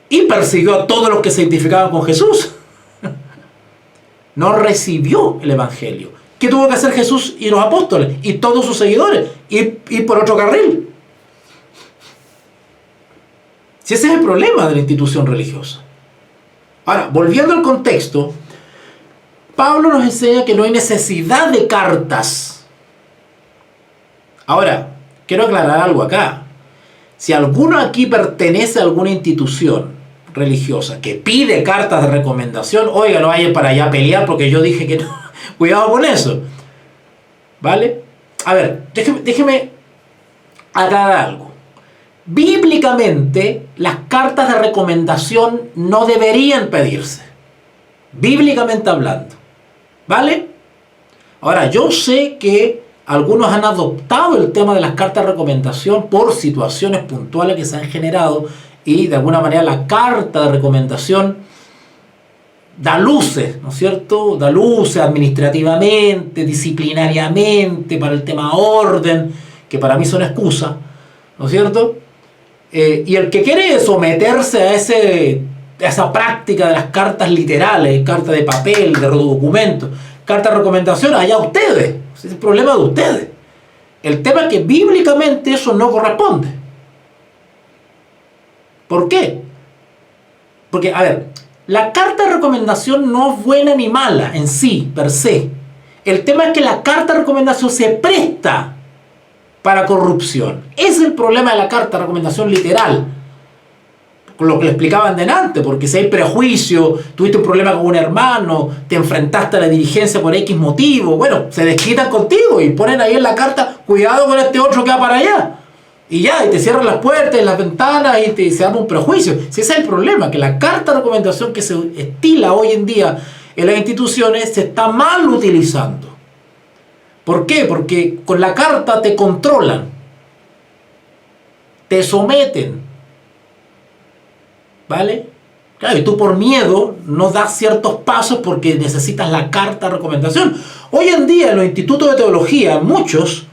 y persiguió a todos los que se identificaban con Jesús. No recibió el Evangelio. ¿Qué tuvo que hacer Jesús y los apóstoles y todos sus seguidores? Ir por otro carril. Si ese es el problema de la institución religiosa. Ahora, volviendo al contexto, Pablo nos enseña que no hay necesidad de cartas. Ahora, quiero aclarar algo acá. Si alguno aquí pertenece a alguna institución religiosa que pide cartas de recomendación, oiga, no vayan para allá a pelear porque yo dije que no. Cuidado con eso. ¿Vale? A ver, déjeme aclarar algo. Bíblicamente, las cartas de recomendación no deberían pedirse. Bíblicamente hablando. ¿Vale? Ahora, yo sé que algunos han adoptado el tema de las cartas de recomendación por situaciones puntuales que se han generado y de alguna manera la carta de recomendación da luces, ¿no es cierto? Da luces administrativamente, disciplinariamente, para el tema orden, que para mí son excusas, ¿no es cierto? Y el que quiere someterse a esa práctica de las cartas literales, cartas de papel, de documento, cartas de recomendación, allá ustedes, es el problema de ustedes. El tema es que bíblicamente eso no corresponde. ¿Por qué? Porque, a ver, la carta de recomendación no es buena ni mala en sí, per se. El tema es que la carta de recomendación se presta para corrupción. Ese es el problema de la carta de recomendación literal. Con lo que le explicaban delante, porque si hay prejuicio, tuviste un problema con un hermano, te enfrentaste a la dirigencia por X motivo, bueno, se desquitan contigo y ponen ahí en la carta, cuidado con este otro que va para allá. Y ya, y te cierran las puertas y las ventanas y se arma un prejuicio. Si ese es el problema, que la carta de recomendación que se estila hoy en día en las instituciones se está mal utilizando. ¿Por qué? Porque con la carta te controlan, te someten, ¿vale? Claro, y tú por miedo no das ciertos pasos porque necesitas la carta de recomendación. Hoy en día en los institutos de teología, muchos,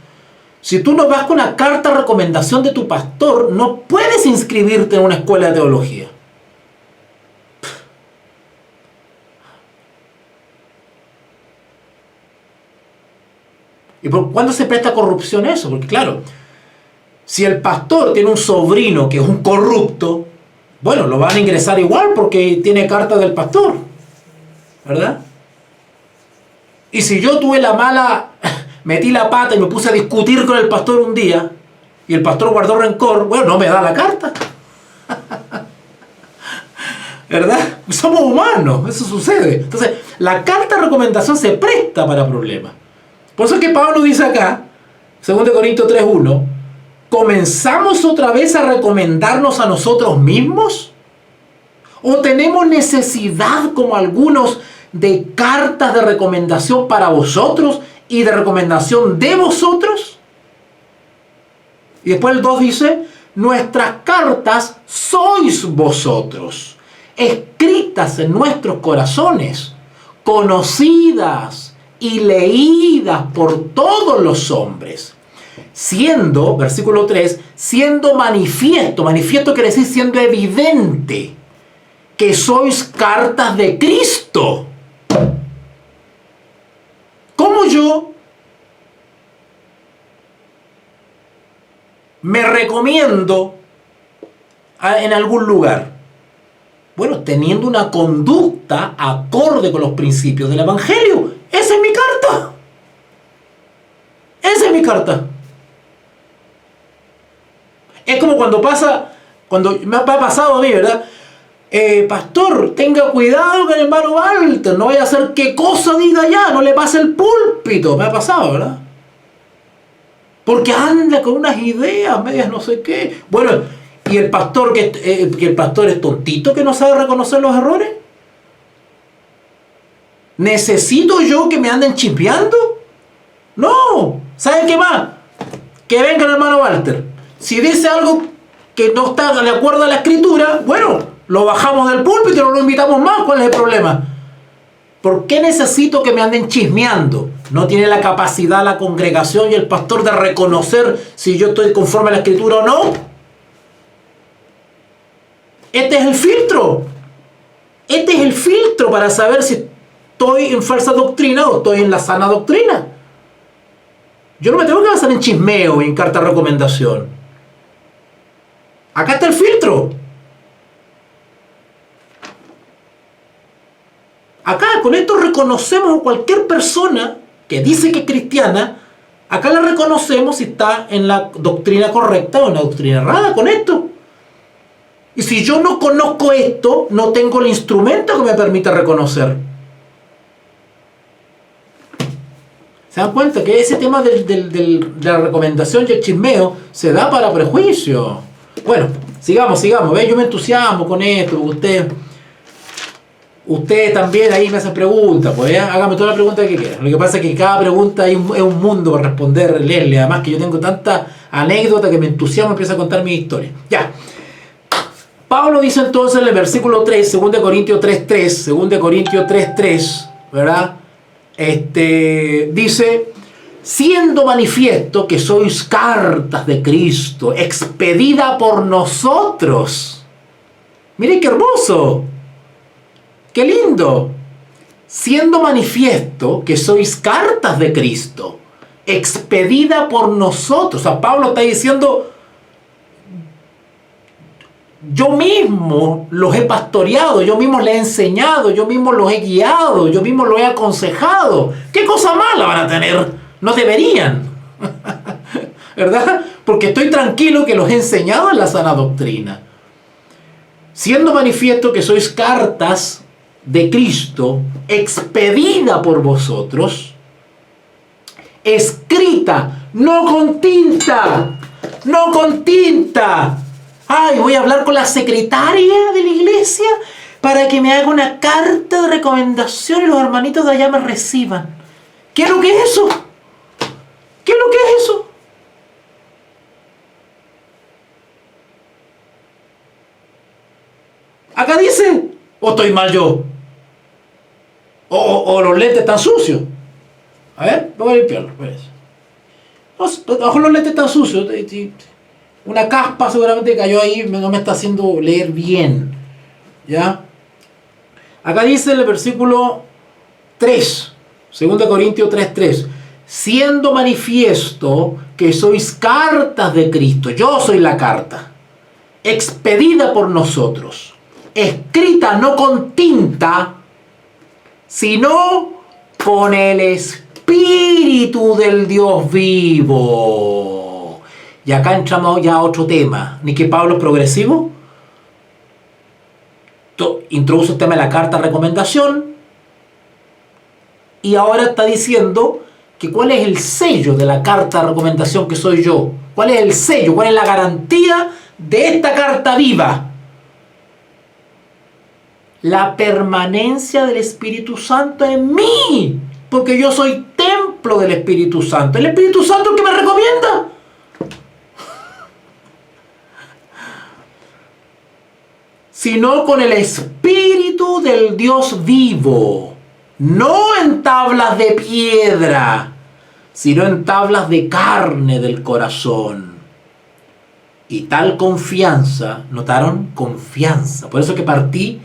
si tú no vas con la carta de recomendación de tu pastor, no puedes inscribirte en una escuela de teología. ¿Y por cuándo se presta corrupción eso? Porque claro, si el pastor tiene un sobrino que es un corrupto, bueno, lo van a ingresar igual porque tiene carta del pastor, ¿verdad? Y si yo tuve la mala, metí la pata y me puse a discutir con el pastor un día, y el pastor guardó rencor, bueno, no me da la carta. ¿Verdad? Somos humanos, eso sucede. Entonces, la carta de recomendación se presta para problemas. Por eso es que Pablo dice acá, 2 Corintios 3:1, ¿comenzamos otra vez a recomendarnos a nosotros mismos? ¿O tenemos necesidad, como algunos, de cartas de recomendación para vosotros y de recomendación de vosotros? Y después el 2 dice, nuestras cartas sois vosotros, escritas en nuestros corazones, conocidas y leídas por todos los hombres, siendo, versículo 3, siendo manifiesto quiere decir siendo evidente, que sois cartas de Cristo. ¿Cómo yo me recomiendo en algún lugar? Bueno, teniendo una conducta acorde con los principios del Evangelio. Esa es mi carta. Esa es mi carta. Es como cuando me ha pasado a mí, ¿verdad? Pastor, tenga cuidado con el hermano Walter, no vaya a hacer qué cosa diga allá, no le pase el púlpito. Me ha pasado, ¿verdad? Porque anda con unas ideas medias no sé qué. Bueno, ¿y el pastor que el pastor es tontito que no sabe reconocer los errores? ¿Necesito yo que me anden chispeando? No. ¿Saben qué más? Que venga el hermano Walter. Si dice algo que no está de acuerdo a la escritura, bueno, lo bajamos del púlpito y no lo invitamos más. ¿Cuál es el problema? ¿Por qué necesito que me anden chismeando? ¿No tiene la capacidad la congregación y el pastor de reconocer si yo estoy conforme a la escritura o no? Este es el filtro. Este es el filtro para saber si estoy en falsa doctrina o estoy en la sana doctrina. Yo no me tengo que basar en chismeo y en carta de recomendación. Acá está el filtro. Acá con esto reconocemos a cualquier persona que dice que es cristiana. Acá la reconocemos si está en la doctrina correcta o en la doctrina errada con esto. Y si yo no conozco esto, no tengo el instrumento que me permita reconocer. ¿Se dan cuenta que ese tema de la recomendación y el chismeo se da para prejuicio? Bueno, sigamos. ¿Ven? Yo me entusiasmo con esto, porque usted también ahí me hace preguntas, pues hágame toda la pregunta que quieran. Lo que pasa es que cada pregunta es un mundo para responder, leerle. Además que yo tengo tanta anécdota que me entusiasmo y empiezo a contar mi historia. Ya. Pablo dice entonces en el versículo 3, 2 Corintios 3:3, ¿verdad? Dice, siendo manifiesto que sois cartas de Cristo, expedida por nosotros. Miren qué hermoso, qué lindo. Siendo manifiesto que sois cartas de Cristo, expedida por nosotros. O sea, Pablo está diciendo, yo mismo los he pastoreado, yo mismo les he enseñado, yo mismo los he guiado, yo mismo los he aconsejado. ¿Qué cosa mala van a tener? No deberían. ¿Verdad? Porque estoy tranquilo que los he enseñado en la sana doctrina. Siendo manifiesto que sois cartas de Cristo, expedida por vosotros, escrita, no con tinta. Ay, voy a hablar con la secretaria de la iglesia para que me haga una carta de recomendación y los hermanitos de allá me reciban. ¿Qué es lo que es eso? ¿Qué es lo que es eso? Acá dice, ¿O estoy mal yo? ¿O los lentes están sucios? A ver, voy a limpiarlos. Ojo, los lentes están sucios. Una caspa seguramente cayó ahí, no me está haciendo leer bien. ¿Ya? Acá dice en el versículo 3, 2 Corintios 3:3, siendo manifiesto que sois cartas de Cristo, yo soy la carta, expedida por nosotros, escrita no con tinta, sino con el Espíritu del Dios vivo. Y acá entramos ya a otro tema. ¿Ni que Pablo es progresivo? Introduce el tema de la carta de recomendación. Y ahora está diciendo que cuál es el sello de la carta de recomendación que soy yo. ¿Cuál es el sello? ¿Cuál es la garantía de esta carta viva? La permanencia del Espíritu Santo en mí. Porque yo soy templo del Espíritu Santo. El Espíritu Santo es el que me recomienda. Sino con el Espíritu del Dios vivo. No en tablas de piedra, sino en tablas de carne del corazón. Y tal confianza, ¿notaron? Confianza. Por eso que partí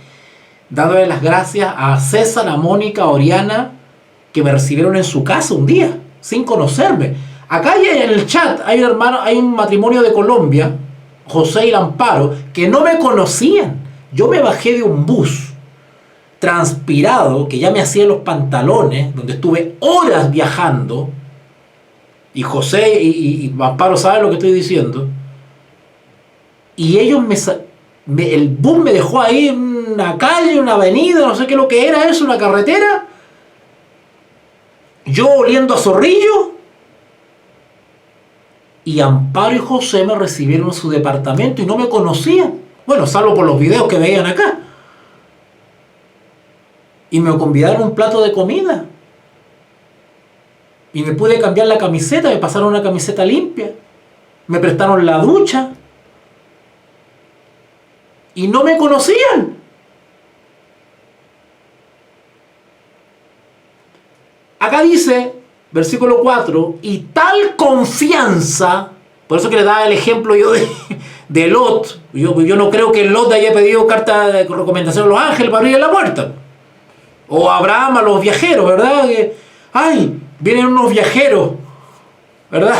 dándole las gracias a César, a Mónica, a Oriana, que me recibieron en su casa un día, sin conocerme. Acá en el chat hay un hermano, hay un matrimonio de Colombia, José y Amparo, que no me conocían. Yo me bajé de un bus transpirado, que ya me hacía los pantalones, donde estuve horas viajando, y José y Amparo saben lo que estoy diciendo, y ellos el bus me dejó ahí en una calle, una avenida, no sé qué es lo que era eso, una carretera, yo oliendo a zorrillo, y Amparo y José me recibieron en su departamento y no me conocían, bueno, salvo por los videos que veían acá. Y me convidaron un plato de comida. Y me pude cambiar la camiseta, me pasaron una camiseta limpia. Me prestaron la ducha. Y no me conocían. Acá dice, versículo 4, y tal confianza, por eso que le daba el ejemplo yo de Lot. Yo no creo que Lot haya pedido carta de recomendación a los ángeles para abrir la puerta. O Abraham a los viajeros, ¿verdad? Que, ay, vienen unos viajeros, ¿verdad?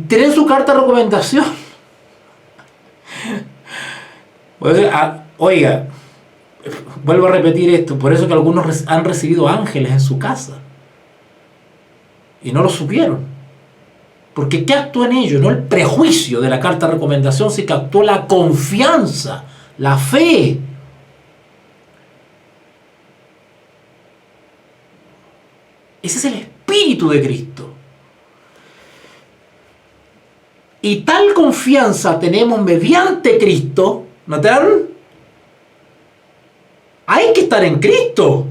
Tienen su carta de recomendación. Oiga, vuelvo a repetir esto, por eso que algunos han recibido ángeles en su casa. Y no lo supieron. Porque ¿qué actuó en ellos? No el prejuicio de la carta de recomendación, sino que actuó la confianza, la fe. Ese es el Espíritu de Cristo. Y tal confianza tenemos mediante Cristo. ¿Notaron? Hay que estar en Cristo.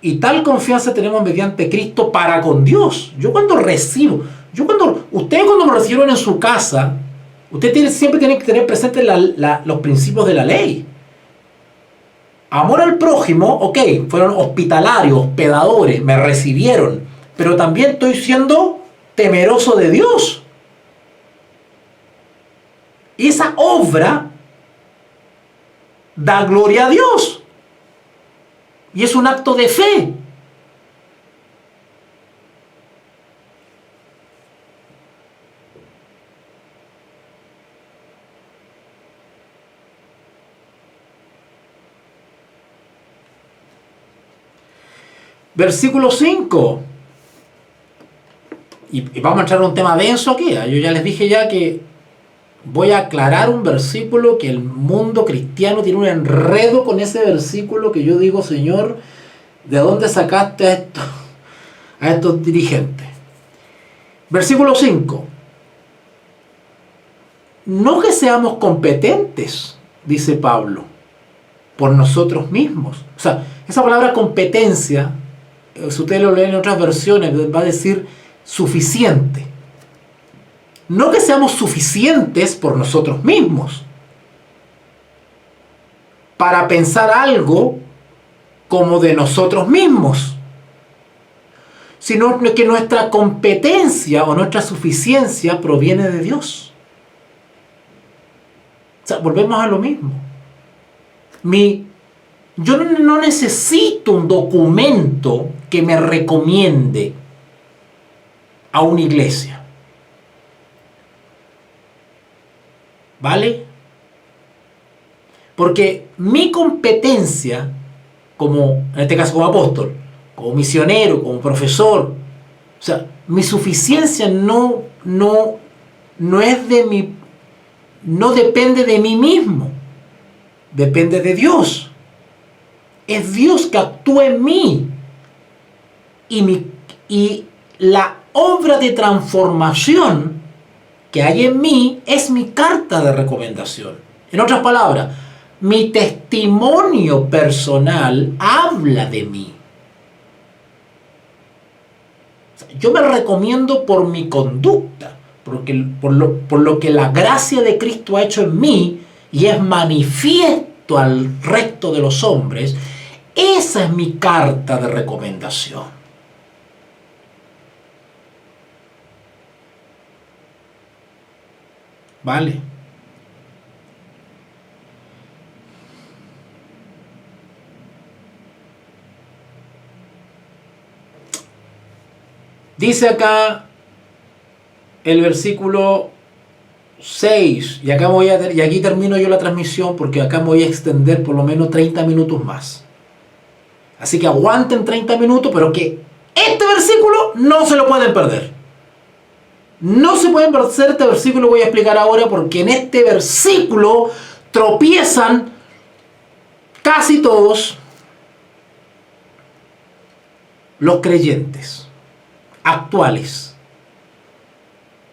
Y tal confianza tenemos mediante Cristo para con Dios. Ustedes cuando me recibieron en su casa, ustedes siempre tienen que tener presentes los principios de la ley. Amor al prójimo, ok, fueron hospitalarios, hospedadores, me recibieron, pero también estoy siendo temeroso de Dios. Y esa obra da gloria a Dios. Y es un acto de fe. Versículo 5. Y vamos a entrar a un tema denso aquí. Yo ya les dije ya que voy a aclarar un versículo que el mundo cristiano tiene un enredo con ese versículo que yo digo, Señor, ¿de dónde sacaste a estos dirigentes? Versículo 5. No que seamos competentes, dice Pablo, por nosotros mismos. O sea, esa palabra competencia, si ustedes lo leen en otras versiones, va a decir suficiente. No que seamos suficientes por nosotros mismos. para pensar algo como de nosotros mismos, sino que nuestra competencia o nuestra suficiencia proviene de Dios. O sea, volvemos a lo mismo. Yo no necesito un documento que me recomiende a una iglesia. ¿Vale? Porque mi competencia, como en este caso como apóstol, como misionero, como profesor, o sea, mi suficiencia no es de mi, no depende de mí mismo, depende de Dios. Es Dios que actúa en mí. Y la obra de transformación que hay en mí es mi carta de recomendación. En otras palabras, mi testimonio personal habla de mí. Yo me recomiendo por mi conducta, por lo que la gracia de Cristo ha hecho en mí y es manifiesto al resto de los hombres. Esa es mi carta de recomendación. ¿Vale? Dice acá el versículo 6, y aquí termino yo la transmisión porque acá me voy a extender por lo menos 30 minutos más. Así que aguanten 30 minutos, pero que este versículo no se lo pueden perder. No se pueden perder este versículo, voy a explicar ahora, porque en este versículo tropiezan casi todos los creyentes actuales.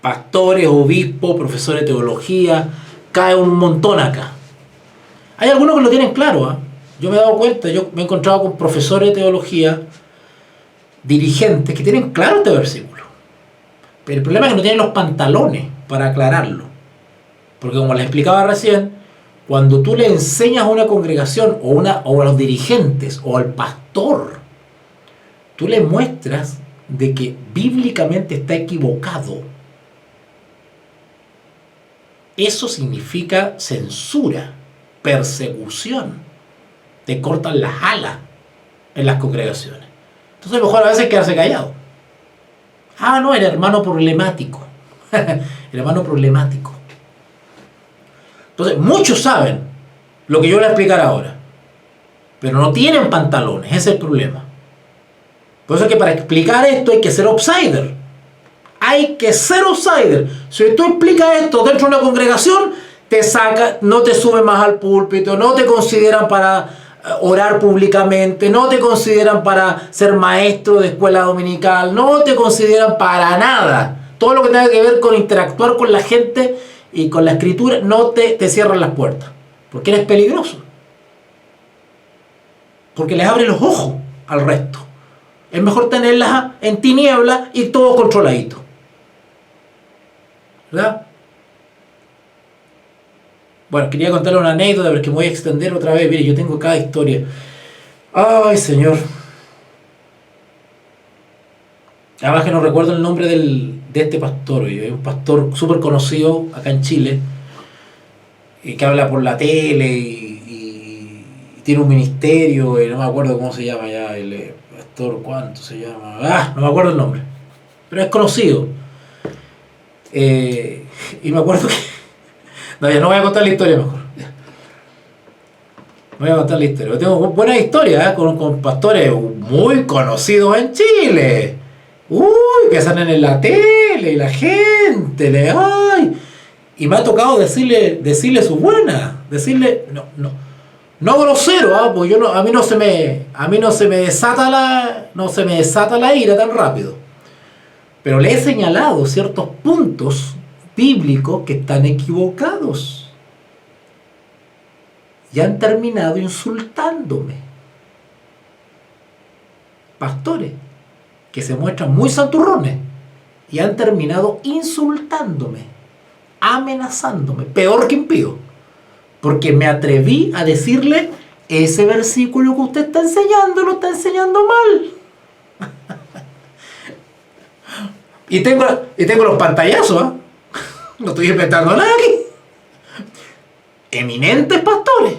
Pastores, obispos, profesores de teología, cae un montón acá. Hay algunos que lo tienen claro, ¿eh? Yo me he dado cuenta, yo me he encontrado con profesores de teología, dirigentes, que tienen claro este versículo. Pero el problema es que no tienen los pantalones para aclararlo. Porque como les explicaba recién, cuando tú le enseñas a una congregación o a los dirigentes o al pastor, tú le muestras de que bíblicamente está equivocado. Eso significa censura, persecución. Te cortan las alas en las congregaciones. Entonces mejor a veces quedarse callado. Ah, no, el hermano problemático. El hermano problemático. Entonces, muchos saben lo que yo les voy a explicar ahora, pero no tienen pantalones, ese es el problema. Por eso es que para explicar esto hay que ser outsider. Hay que ser outsider. Si tú explicas esto dentro de una congregación, te saca, no te sube más al púlpito, no te consideran para orar públicamente, no te consideran para ser maestro de escuela dominical, no te consideran para nada. Todo lo que tenga que ver con interactuar con la gente y con la escritura, no te cierran las puertas, porque eres peligroso, porque les abre los ojos al resto. Es mejor tenerlas en tinieblas y todo controladito, ¿verdad? Bueno, quería contarle una anécdota porque me voy a extender otra vez. Mire, yo tengo cada historia. Ay, Señor. Además que no recuerdo el nombre de este pastor. Es un pastor súper conocido acá en Chile, que habla por la tele y tiene un ministerio, no me acuerdo cómo se llama ya, el pastor, ¿cuánto se llama? No me acuerdo el nombre, pero es conocido. Y me acuerdo que... No, ya no voy a contar la historia mejor. No voy a contar la historia. Yo tengo buenas historias con pastores muy conocidos en Chile. Uy, que salen en la tele y la gente ¡ay! Y me ha tocado decirle su buena, decirle no grosero, pues a mí no se me desata la ira tan rápido. Pero le he señalado ciertos puntos bíblicos que están equivocados y han terminado insultándome. Pastores que se muestran muy santurrones y han terminado insultándome, amenazándome, peor que impío, Porque me atreví a decirle, ese versículo que usted está enseñando, lo está enseñando mal. Y tengo los pantallazos, ¿eh? No estoy inventando nada aquí. Eminentes pastores.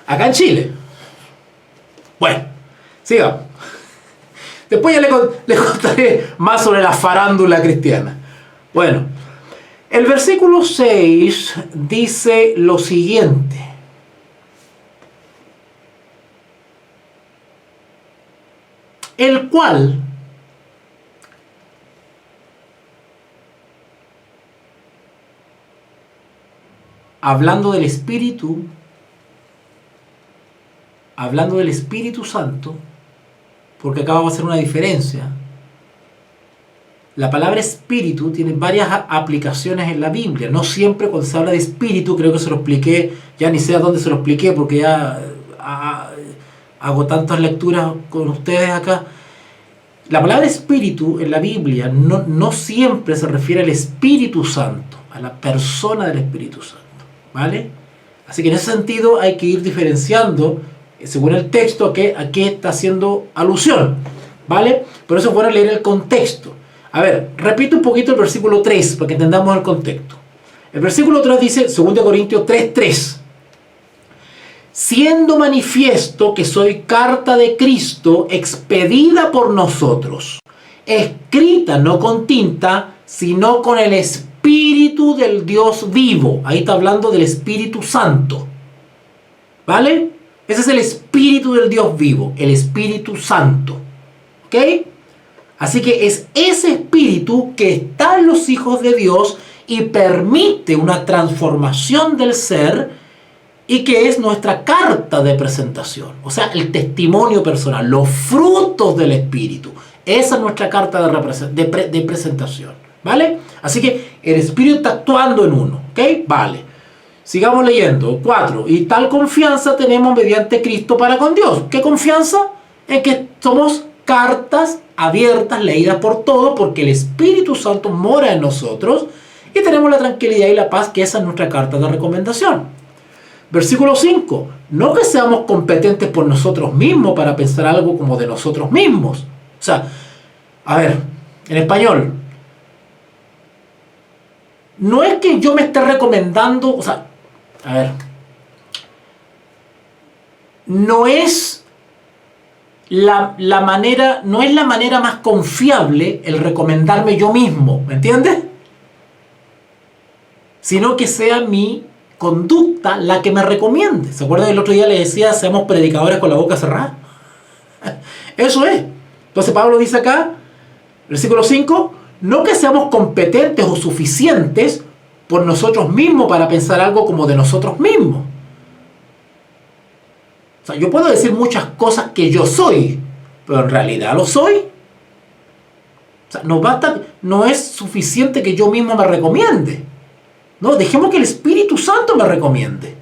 Acá en Chile. Bueno, sigamos. Después ya le contaré más sobre la farándula cristiana. Bueno, el versículo 6 dice lo siguiente. El cual hablando del Espíritu Santo, porque acá vamos a hacer una diferencia. La palabra espíritu tiene varias aplicaciones en la Biblia. No siempre cuando se habla de espíritu, creo que se lo expliqué, ya ni sé a dónde se lo expliqué porque ya hago tantas lecturas con ustedes acá. La palabra espíritu en la Biblia no siempre se refiere al Espíritu Santo, a la persona del Espíritu Santo, ¿vale? Así que en ese sentido hay que ir diferenciando, según el texto, a qué está haciendo alusión, ¿vale? Por eso es bueno leer el contexto. A ver, repito un poquito el versículo 3 para que entendamos el contexto. El versículo 3 dice, 2 Corintios 3:3, siendo manifiesto que soy carta de Cristo expedida por nosotros, escrita no con tinta, sino con el Espíritu del Dios vivo. Ahí está hablando del Espíritu Santo, ¿vale? Ese es el Espíritu del Dios vivo, el Espíritu Santo, ¿ok? Así que es ese Espíritu que está en los hijos de Dios y permite una transformación del ser y que es nuestra carta de presentación. O sea, el testimonio personal, los frutos del Espíritu. Esa es nuestra carta de presentación, ¿vale? Así que el Espíritu está actuando en uno, ¿ok? Vale. Sigamos leyendo. 4. Y tal confianza tenemos mediante Cristo para con Dios. ¿Qué confianza? En que somos cartas abiertas, leídas por todos, porque el Espíritu Santo mora en nosotros y tenemos la tranquilidad y la paz, que esa es nuestra carta de recomendación. Versículo 5. No que seamos competentes por nosotros mismos para pensar algo como de nosotros mismos. O sea, a ver, en español, no es que yo me esté recomendando, o sea, a ver, no es la manera más confiable el recomendarme yo mismo, ¿me entiendes? Sino que sea mi conducta la que me recomiende. ¿Se acuerdan que el otro día les decía, seamos predicadores con la boca cerrada? Eso es. Entonces Pablo dice acá, versículo 5, no que seamos competentes o suficientes por nosotros mismos para pensar algo como de nosotros mismos. O sea, yo puedo decir muchas cosas que yo soy, pero en realidad lo soy. O sea, no es suficiente que yo mismo me recomiende. No, dejemos que el Espíritu Santo me recomiende.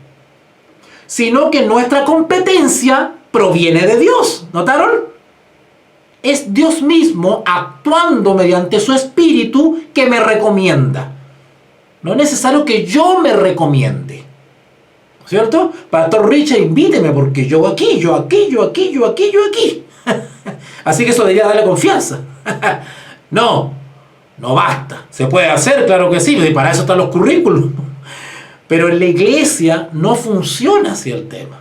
Sino que nuestra competencia proviene de Dios. ¿Notaron? Es Dios mismo actuando mediante su Espíritu que me recomienda. No es necesario que yo me recomiende. ¿Cierto? Pastor Richard, invíteme porque yo aquí. Así que eso debería darle confianza. No basta. ¿Se puede hacer? Claro que sí, y para eso están los currículums. Pero en la iglesia no funciona así el tema.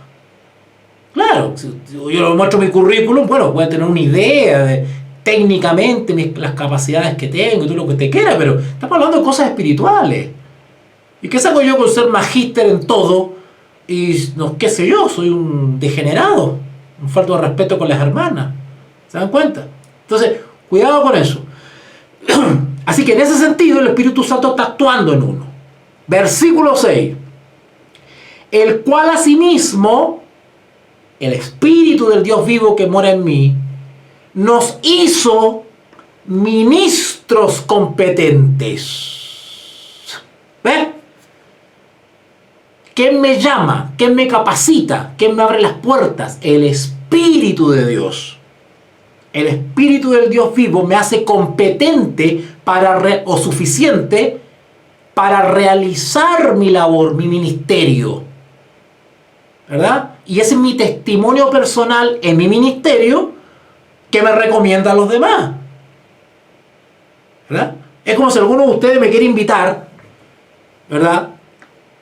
Claro, si yo le muestro mi currículum, bueno, voy a tener una idea de técnicamente las capacidades que tengo y todo lo que te quiera, pero estamos hablando de cosas espirituales. ¿Y qué saco yo con ser magíster en todo? Y no, qué sé yo, soy un degenerado, un falto de respeto con las hermanas. ¿Se dan cuenta? Entonces, cuidado con eso. Así que en ese sentido el Espíritu Santo está actuando en uno. Versículo 6. El cual asimismo, el Espíritu del Dios vivo que mora en mí, nos hizo ministros competentes. ¿Ves? ¿Quién me llama? ¿Quién me capacita? ¿Quién me abre las puertas? El Espíritu de Dios. El Espíritu del Dios vivo me hace competente o suficiente para realizar mi labor, mi ministerio, ¿verdad? Y ese es mi testimonio personal en mi ministerio que me recomienda a los demás, ¿verdad? Es como si alguno de ustedes me quiere invitar, ¿verdad?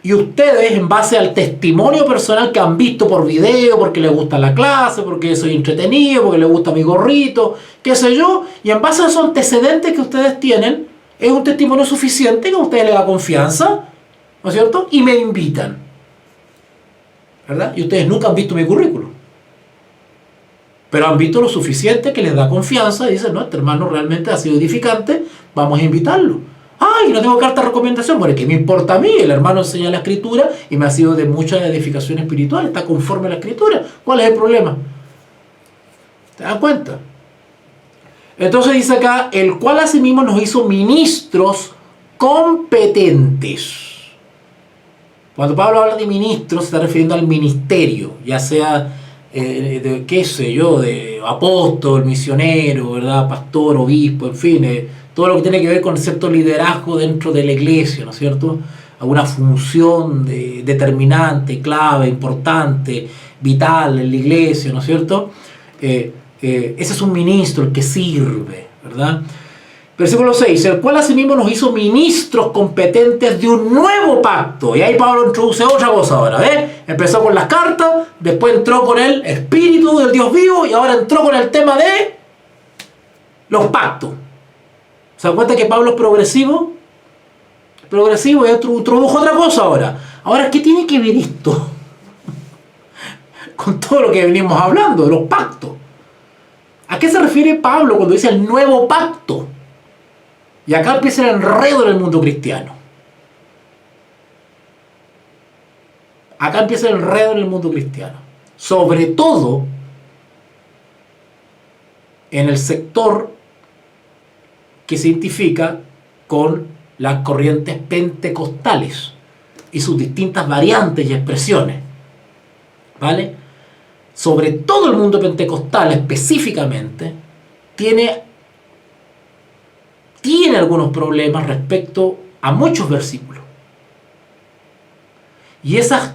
Y ustedes, en base al testimonio personal que han visto por video, porque les gusta la clase, porque soy entretenido, porque les gusta mi gorrito, qué sé yo, y en base a esos antecedentes que ustedes tienen, es un testimonio suficiente que a ustedes les da confianza, ¿no es cierto? Y me invitan, ¿verdad? Y ustedes nunca han visto mi currículum, pero han visto lo suficiente que les da confianza y dicen, no, este hermano realmente ha sido edificante, vamos a invitarlo. ¡Ay, no tengo carta de recomendación! Bueno, ¿qué me importa a mí? El hermano enseña la Escritura y me ha sido de mucha edificación espiritual, está conforme a la Escritura. ¿Cuál es el problema? ¿Te das cuenta? Entonces dice acá, el cual asimismo nos hizo ministros competentes. Cuando Pablo habla de ministros, se está refiriendo al ministerio, ya sea, qué sé yo, de apóstol, misionero, ¿verdad? Pastor, obispo, en fin, todo lo que tiene que ver con cierto liderazgo dentro de la iglesia, ¿no es cierto? Alguna función determinante, clave, importante, vital en la iglesia, ¿no es cierto? Ese es un ministro, el que sirve, ¿verdad? Versículo 6, el cual asimismo nos hizo ministros competentes de un nuevo pacto. Y ahí Pablo introduce otra cosa ahora, ¿ves? Empezó con las cartas, después entró con el espíritu del Dios vivo y ahora entró con el tema de los pactos. ¿Se dan cuenta que Pablo es progresivo? Progresivo, y introdujo otra cosa ahora. Ahora, ¿qué tiene que ver esto con todo lo que venimos hablando, de los pactos? ¿A qué se refiere Pablo cuando dice el nuevo pacto? Y acá empieza el enredo en el mundo cristiano. Acá empieza el enredo en el mundo cristiano. Sobre todo en el sector que se identifica con las corrientes pentecostales y sus distintas variantes y expresiones. ¿Vale? Sobre todo el mundo pentecostal específicamente tiene algunos problemas respecto a muchos versículos. Y esas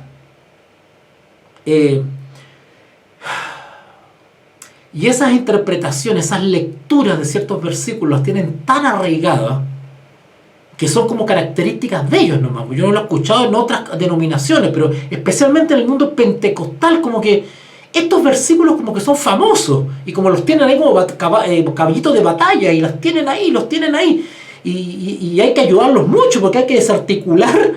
interpretaciones, esas lecturas de ciertos versículos las tienen tan arraigadas que son como características de ellos nomás. Yo no lo he escuchado en otras denominaciones, pero especialmente en el mundo pentecostal, como que estos versículos como que son famosos y como los tienen ahí como caballitos de batalla y los tienen ahí y hay que ayudarlos mucho porque hay que desarticular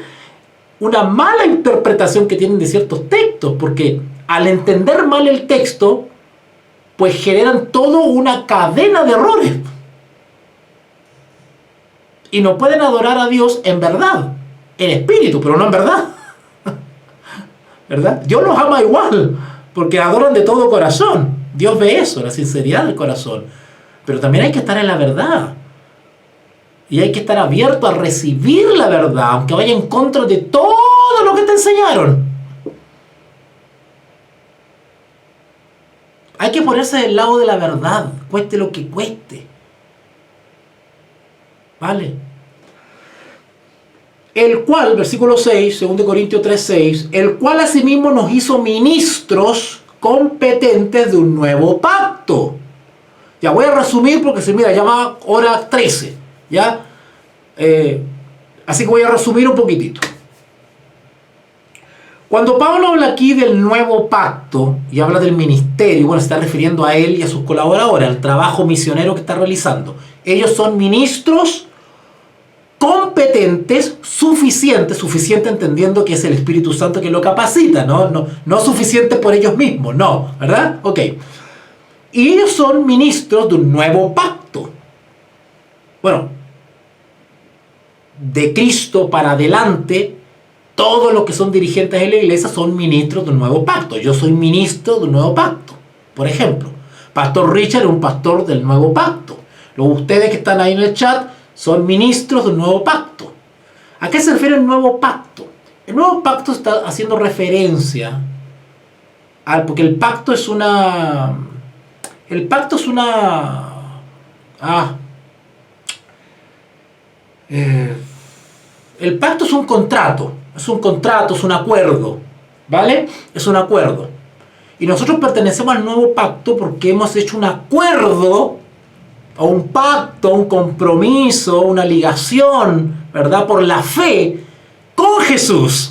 una mala interpretación que tienen de ciertos textos, porque al entender mal el texto pues generan toda una cadena de errores y no pueden adorar a Dios en verdad, en espíritu, pero no en verdad. ¿Verdad? Dios los ama igual porque adoran de todo corazón. Dios ve eso, la sinceridad del corazón. Pero también hay que estar en la verdad. Y hay que estar abierto a recibir la verdad, aunque vaya en contra de todo lo que te enseñaron. Hay que ponerse del lado de la verdad, cueste lo que cueste. ¿Vale? El cual, versículo 6, 2 Corintios 3:6, el cual asimismo nos hizo ministros competentes de un nuevo pacto. Ya voy a resumir porque se mira, ya va hora 13, ¿ya? Así que voy a resumir un poquitito. Cuando Pablo habla aquí del nuevo pacto y habla del ministerio, bueno, se está refiriendo a él y a sus colaboradores, al trabajo misionero que está realizando. Ellos son ministros competentes, suficiente entendiendo que es el Espíritu Santo que lo capacita, no suficiente por ellos mismos, no, ¿verdad? Ok. Y ellos son ministros de un nuevo pacto. Bueno, de Cristo para adelante, todos los que son dirigentes de la iglesia son ministros de un nuevo pacto. Yo soy ministro de un nuevo pacto, por ejemplo. Pastor Richard es un pastor del nuevo pacto. Ustedes que están ahí en el chat son ministros del nuevo pacto. ¿A qué se refiere el nuevo pacto? El nuevo pacto está haciendo referencia porque el pacto es una... El pacto es un contrato, es un acuerdo, ¿vale? Es un acuerdo. Y nosotros pertenecemos al nuevo pacto porque hemos hecho un acuerdo, o un pacto, un compromiso, una ligación, ¿verdad? Por la fe con Jesús.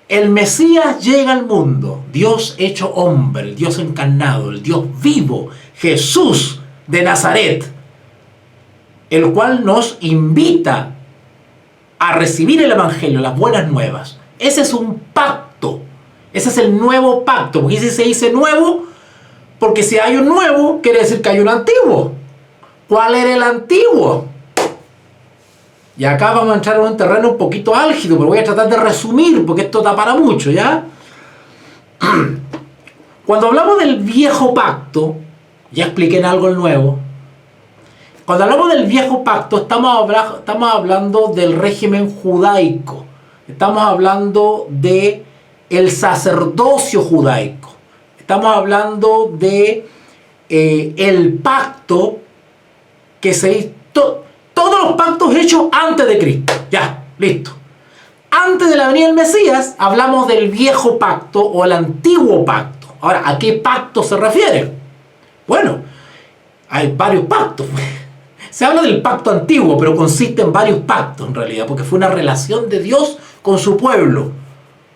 El Mesías llega al mundo, Dios hecho hombre, el Dios encarnado, el Dios vivo, Jesús de Nazaret, el cual nos invita a recibir el Evangelio, las buenas nuevas. Ese es un pacto, ese es el nuevo pacto, porque se dice nuevo, porque si hay un nuevo, quiere decir que hay un antiguo. ¿Cuál era el antiguo? Y acá vamos a entrar en un terreno un poquito álgido, pero voy a tratar de resumir, porque esto da para mucho, ¿ya? Cuando hablamos del viejo pacto, ya expliqué en algo el nuevo. Cuando hablamos del viejo pacto, estamos hablando del régimen judaico. Estamos hablando de el sacerdocio judaico. Estamos hablando de el pacto que se hizo. Todos los pactos hechos antes de Cristo. Ya, listo. Antes de la venida del Mesías, hablamos del viejo pacto o el antiguo pacto. Ahora, ¿a qué pacto se refiere? Bueno, hay varios pactos. Se habla del pacto antiguo, pero consiste en varios pactos en realidad, porque fue una relación de Dios con su pueblo.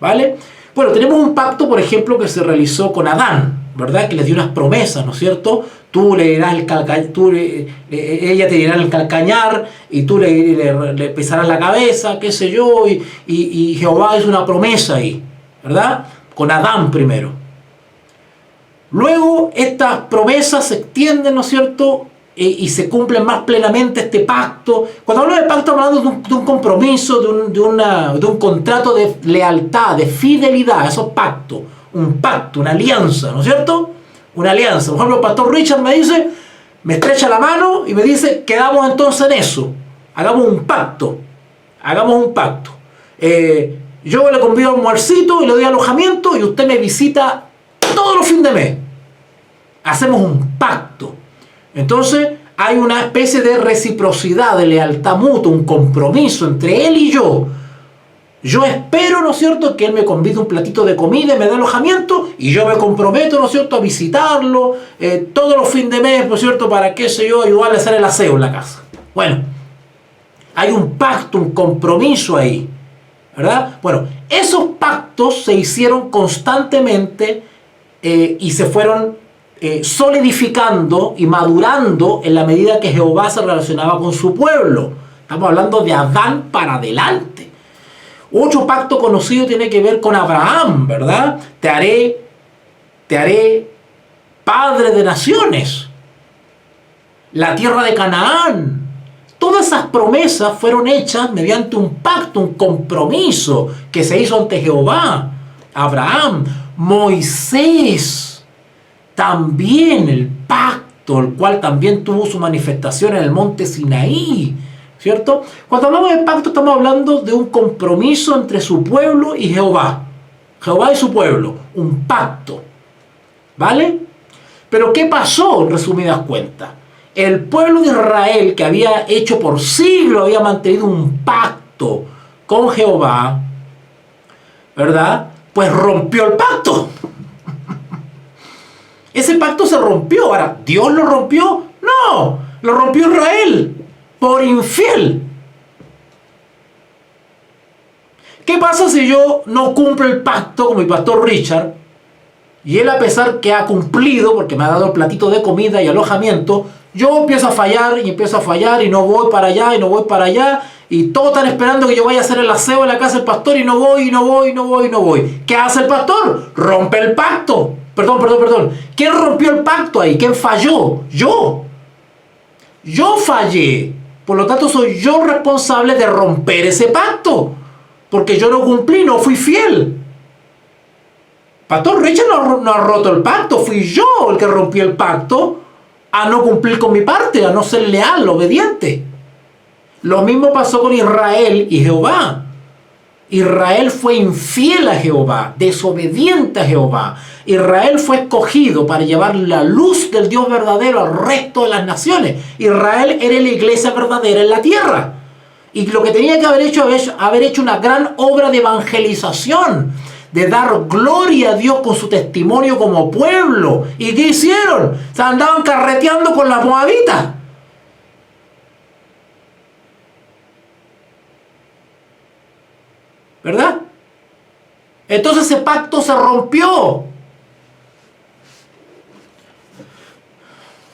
¿Vale? Bueno, tenemos un pacto, por ejemplo, que se realizó con Adán, ¿verdad? Que les dio unas promesas, ¿no es cierto? Tú le dirás ella te dirá el calcañar y tú le pisarás la cabeza, qué sé yo, y Jehová hizo una promesa ahí, ¿verdad? Con Adán primero. Luego estas promesas se extienden, ¿no es cierto? Y se cumplen más plenamente este pacto. Cuando hablo de pacto, estamos hablando de un compromiso, de un contrato de lealtad, de fidelidad, esos pactos. Un pacto, una alianza, ¿no es cierto? Una alianza. Por ejemplo, el pastor Richard me dice, me estrecha la mano y me dice, quedamos entonces en eso. Hagamos un pacto. Hagamos un pacto. Yo le convido a un almuercito y le doy alojamiento y usted me visita todos los fines de mes. Hacemos un pacto. Entonces hay una especie de reciprocidad, de lealtad mutua, un compromiso entre él y yo. Yo espero, ¿no es cierto?, que él me convide un platito de comida y me dé alojamiento, y yo me comprometo, ¿no es cierto?, a visitarlo todos los fines de mes, ¿no es cierto?, para, qué sé yo, ayudarle a hacer el aseo en la casa. Bueno, hay un pacto, un compromiso ahí, ¿verdad? Bueno, esos pactos se hicieron constantemente y se fueron solidificando y madurando en la medida que Jehová se relacionaba con su pueblo. Estamos hablando de Adán para adelante. Otro pacto conocido tiene que ver con Abraham, ¿verdad? Te haré padre de naciones. La tierra de Canaán. Todas esas promesas fueron hechas mediante un pacto, un compromiso que se hizo ante Jehová. Abraham, Moisés. También el pacto, el cual también tuvo su manifestación en el monte Sinaí, ¿cierto? Cuando hablamos de pacto estamos hablando de un compromiso entre su pueblo y Jehová. Jehová y su pueblo, un pacto, ¿vale? Pero ¿qué pasó en resumidas cuentas? El pueblo de Israel, que había hecho por siglos, había mantenido un pacto con Jehová, ¿verdad? Pues rompió el pacto. Ese pacto se rompió. Ahora, ¿Dios lo rompió? No, lo rompió Israel por infiel. ¿Qué pasa si yo no cumplo el pacto con mi pastor Richard? Y él, a pesar que ha cumplido, porque me ha dado el platito de comida y alojamiento, yo empiezo a fallar y no voy para allá y no voy para allá, y todos están esperando que yo vaya a hacer el aseo en la casa del pastor y no voy. ¿Qué hace el pastor? Rompe el pacto. Perdón. ¿Quién rompió el pacto ahí? ¿Quién falló? Yo fallé. Por lo tanto, soy yo responsable de romper ese pacto. Porque yo no cumplí, no fui fiel. Pastor Richard no ha roto el pacto. Fui yo el que rompió el pacto a no cumplir con mi parte, a no ser leal, obediente. Lo mismo pasó con Israel y Jehová. Israel fue infiel a Jehová, desobediente a Jehová. Israel fue escogido para llevar la luz del Dios verdadero al resto de las naciones. Israel era la iglesia verdadera en la tierra. Y lo que tenía que haber hecho es haber hecho una gran obra de evangelización, de dar gloria a Dios con su testimonio como pueblo. ¿Y qué hicieron? Se andaban carreteando con las moabitas. ¿Verdad? Entonces ese pacto se rompió.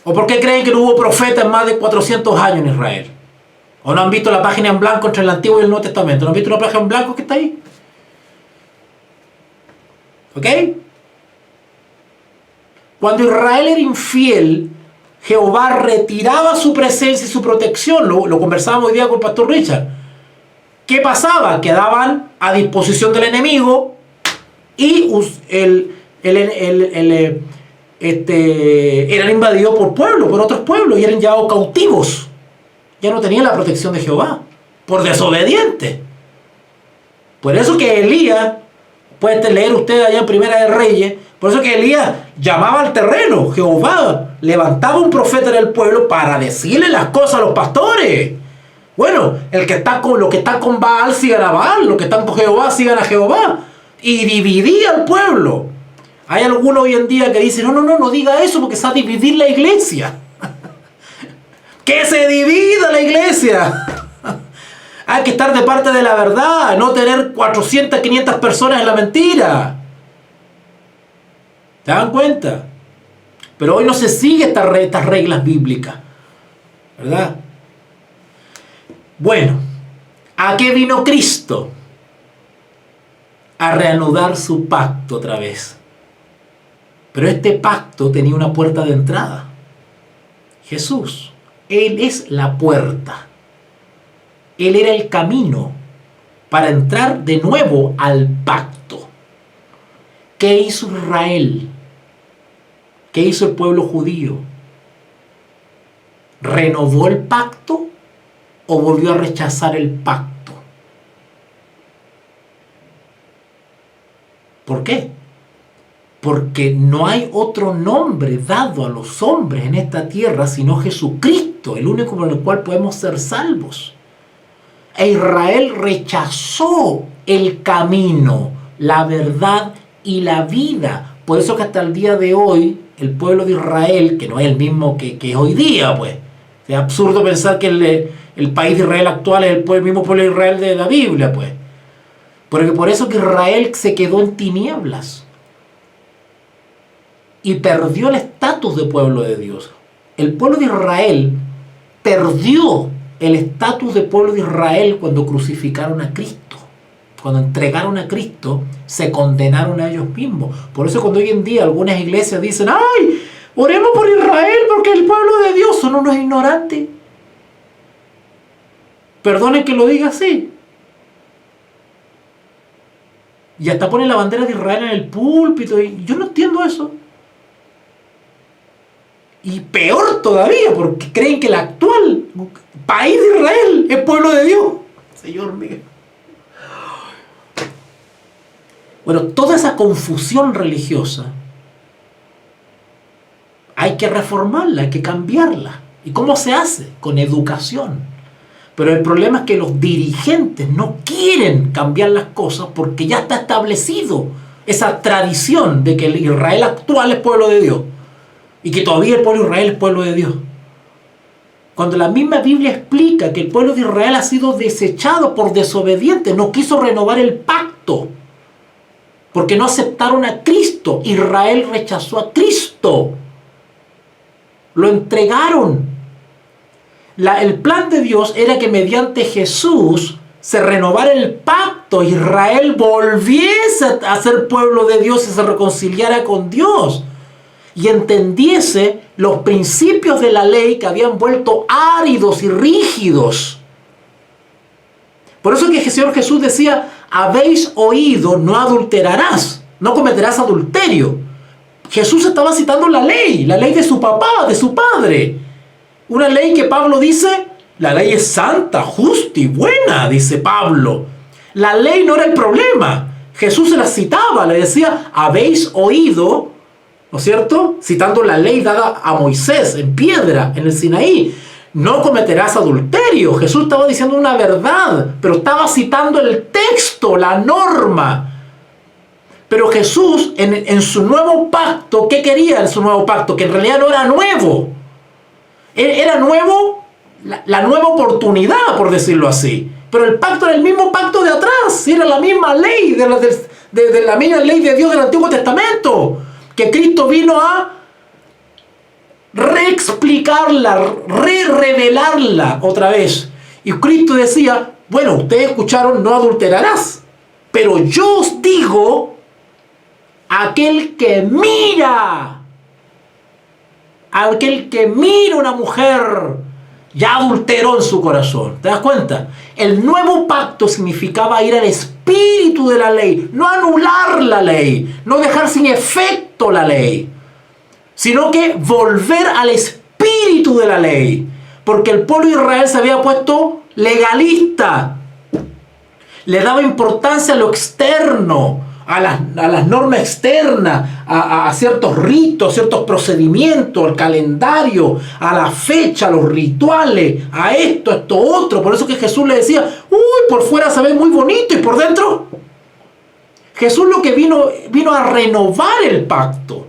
¿O por qué creen que no hubo profeta en más de 400 años en Israel? ¿O no han visto la página en blanco entre el Antiguo y el Nuevo Testamento? ¿No han visto una página en blanco que está ahí? ¿Ok? Cuando Israel era infiel, Jehová retiraba su presencia y su protección. Lo conversábamos hoy día con el pastor Richard. ¿Qué pasaba? Quedaban a disposición del enemigo y eran invadidos por pueblos, por otros pueblos, y eran llevados cautivos. Ya no tenían la protección de Jehová, por desobediente. Por eso que Elías, puede leer usted allá en Primera de Reyes, por eso que Elías llamaba al terreno. Jehová levantaba un profeta en el pueblo para decirle las cosas a los pastores. Bueno, los que están con Baal sigan a Baal, los que están con Jehová sigan a Jehová. Y dividía al pueblo. Hay algunos hoy en día que dicen, no diga eso porque se va a dividir la iglesia. ¡Que se divida la iglesia! Hay que estar de parte de la verdad, no tener 400, 500 personas en la mentira. ¿Se dan cuenta? Pero hoy no se sigue estas reglas bíblicas, ¿verdad? Bueno, ¿a qué vino Cristo? A reanudar su pacto otra vez. Pero este pacto tenía una puerta de entrada. Jesús, Él es la puerta. Él era el camino para entrar de nuevo al pacto. ¿Qué hizo Israel? ¿Qué hizo el pueblo judío? ¿Renovó el pacto o volvió a rechazar el pacto? ¿Por qué? Porque no hay otro nombre dado a los hombres en esta tierra sino Jesucristo, el único por el cual podemos ser salvos. E Israel rechazó el camino, la verdad y la vida. Por eso que hasta el día de hoy, el pueblo de Israel, que no es el mismo que es hoy día, pues. Es absurdo pensar que el país de Israel actual es el mismo pueblo de Israel de la Biblia, pues. Porque por eso que Israel se quedó en tinieblas. Y perdió el estatus de pueblo de Dios. El pueblo de Israel perdió el estatus de pueblo de Israel cuando crucificaron a Cristo. Cuando entregaron a Cristo, se condenaron a ellos mismos. Por eso cuando hoy en día algunas iglesias dicen, ¡ay! Oremos por Israel porque el pueblo de Dios son unos ignorantes. Perdonen que lo diga así. Y hasta ponen la bandera de Israel en el púlpito. Y yo no entiendo eso. Y peor todavía, porque creen que el actual país de Israel es pueblo de Dios. Señor mío. Bueno, toda esa confusión religiosa hay que reformarla, hay que cambiarla. ¿Y cómo se hace? Con educación. Pero el problema es que los dirigentes no quieren cambiar las cosas porque ya está establecido esa tradición de que el Israel actual es pueblo de Dios. Y que todavía el pueblo de Israel es pueblo de Dios. Cuando la misma Biblia explica que el pueblo de Israel ha sido desechado por desobediente, no quiso renovar el pacto, porque no aceptaron a Cristo. Israel rechazó a Cristo. Lo entregaron. El plan de Dios era que mediante Jesús se renovara el pacto. Israel volviese a ser pueblo de Dios y se reconciliara con Dios. Y entendiese los principios de la ley que habían vuelto áridos y rígidos. Por eso que el Señor Jesús decía, habéis oído, no adulterarás, no cometerás adulterio. Jesús estaba citando la ley de su papá, de su padre. Una ley que Pablo dice, la ley es santa, justa y buena, dice Pablo. La ley no era el problema. Jesús se la citaba, le decía, habéis oído, ¿no es cierto? Citando la ley dada a Moisés en piedra, en el Sinaí. No cometerás adulterio. Jesús estaba diciendo una verdad, pero estaba citando el texto, la norma. Pero Jesús, en su nuevo pacto, ¿qué quería en su nuevo pacto? Que en realidad no era nuevo. Era nuevo, la nueva oportunidad, por decirlo así. Pero el pacto era el mismo pacto de atrás. Era la misma ley, de la misma ley de Dios del Antiguo Testamento. Que Cristo vino a reexplicarla, revelarla otra vez. Y Cristo decía, bueno, ustedes escucharon, no adulterarás. Pero yo os digo, aquel que mira a una mujer, ya adulteró en su corazón. ¿Te das cuenta? El nuevo pacto significaba ir al espíritu de la ley, no anular la ley, no dejar sin efecto la ley, sino que volver al espíritu de la ley. Porque el pueblo de Israel se había puesto legalista, le daba importancia a lo externo, a las normas externas, a ciertos ritos, ciertos procedimientos, al calendario, a la fecha, a los rituales, a esto otro. Por eso que Jesús le decía, uy, por fuera se ve muy bonito y por dentro. Jesús lo que vino a renovar el pacto.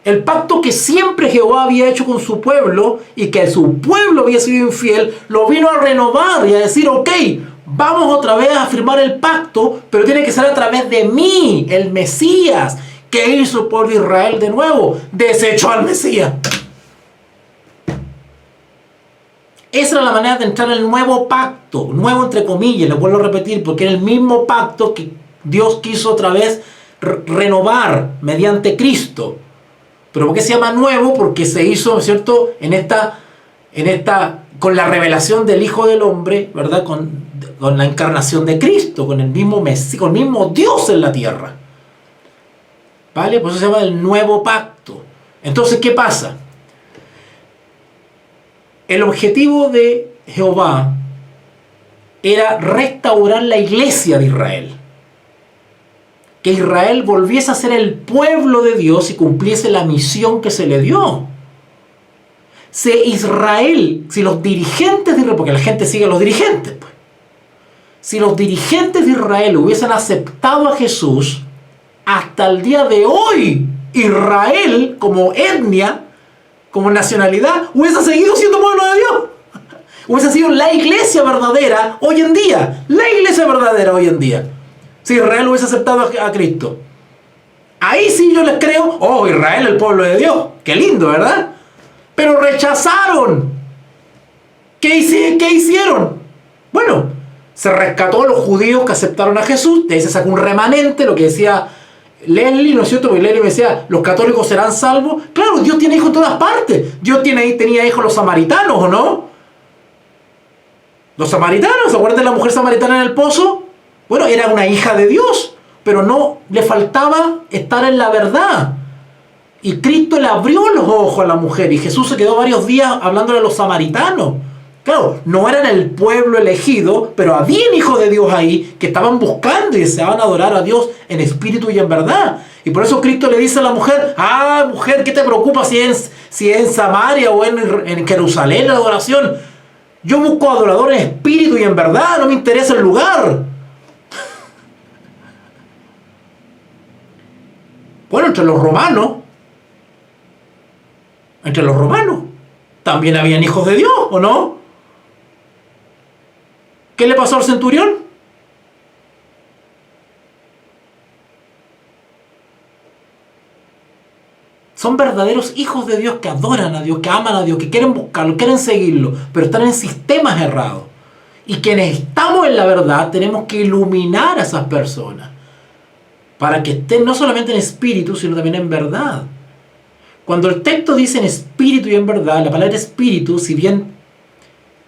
El pacto que siempre Jehová había hecho con su pueblo y que su pueblo había sido infiel, lo vino a renovar y a decir, ok, vamos otra vez a firmar el pacto, pero tiene que ser a través de mí, el Mesías. ¿Qué hizo el pueblo de Israel de nuevo? Desechó al Mesías. Esa era la manera de entrar en el nuevo pacto, nuevo entre comillas, lo vuelvo a repetir, porque era el mismo pacto que Dios quiso otra vez renovar mediante Cristo. ¿Pero por qué se llama nuevo? Porque se hizo, ¿cierto?, con la revelación del Hijo del Hombre, ¿verdad?, con la encarnación de Cristo, con el mismo Mesías, con el mismo Dios en la tierra. ¿Vale? Por eso se llama el nuevo pacto. Entonces, ¿qué pasa? El objetivo de Jehová era restaurar la iglesia de Israel. Que Israel volviese a ser el pueblo de Dios y cumpliese la misión que se le dio. Si los dirigentes de Israel, porque la gente sigue a los dirigentes, pues, si los dirigentes de Israel hubiesen aceptado a Jesús, hasta el día de hoy, Israel como etnia, como nacionalidad, hubiese seguido siendo pueblo de Dios. Hubiese sido la iglesia verdadera hoy en día. La iglesia verdadera hoy en día. Si Israel hubiese aceptado a Cristo. Ahí sí yo les creo, oh, Israel, el pueblo de Dios. Qué lindo, ¿verdad? Pero rechazaron. ¿Qué hicieron? Bueno, se rescató a los judíos que aceptaron a Jesús. De ahí se sacó un remanente, lo que decía Leslie, ¿no es cierto? Porque Leslie me decía, los católicos serán salvos. Claro, Dios tiene hijos en todas partes. Dios tenía hijos los samaritanos, ¿o no? Los samaritanos, ¿se acuerdan de la mujer samaritana en el pozo? Bueno, era una hija de Dios, pero no le faltaba estar en la verdad. Y Cristo le abrió los ojos a la mujer y Jesús se quedó varios días hablándole a los samaritanos. Claro, no eran el pueblo elegido, pero habían hijos de Dios ahí que estaban buscando y deseaban adorar a Dios en espíritu y en verdad. Y por eso Cristo le dice a la mujer, mujer, ¿qué te preocupa si es en Samaria o en Jerusalén la adoración? Yo busco adoradores en espíritu y en verdad, no me interesa el lugar. Bueno, entre los romanos también habían hijos de Dios, ¿o no? ¿Qué le pasó al centurión? Son verdaderos hijos de Dios que adoran a Dios, que aman a Dios, que quieren buscarlo, quieren seguirlo, pero están en sistemas errados. Y quienes estamos en la verdad tenemos que iluminar a esas personas para que estén no solamente en espíritu, sino también en verdad. Cuando el texto dice en espíritu y en verdad, la palabra espíritu, si bien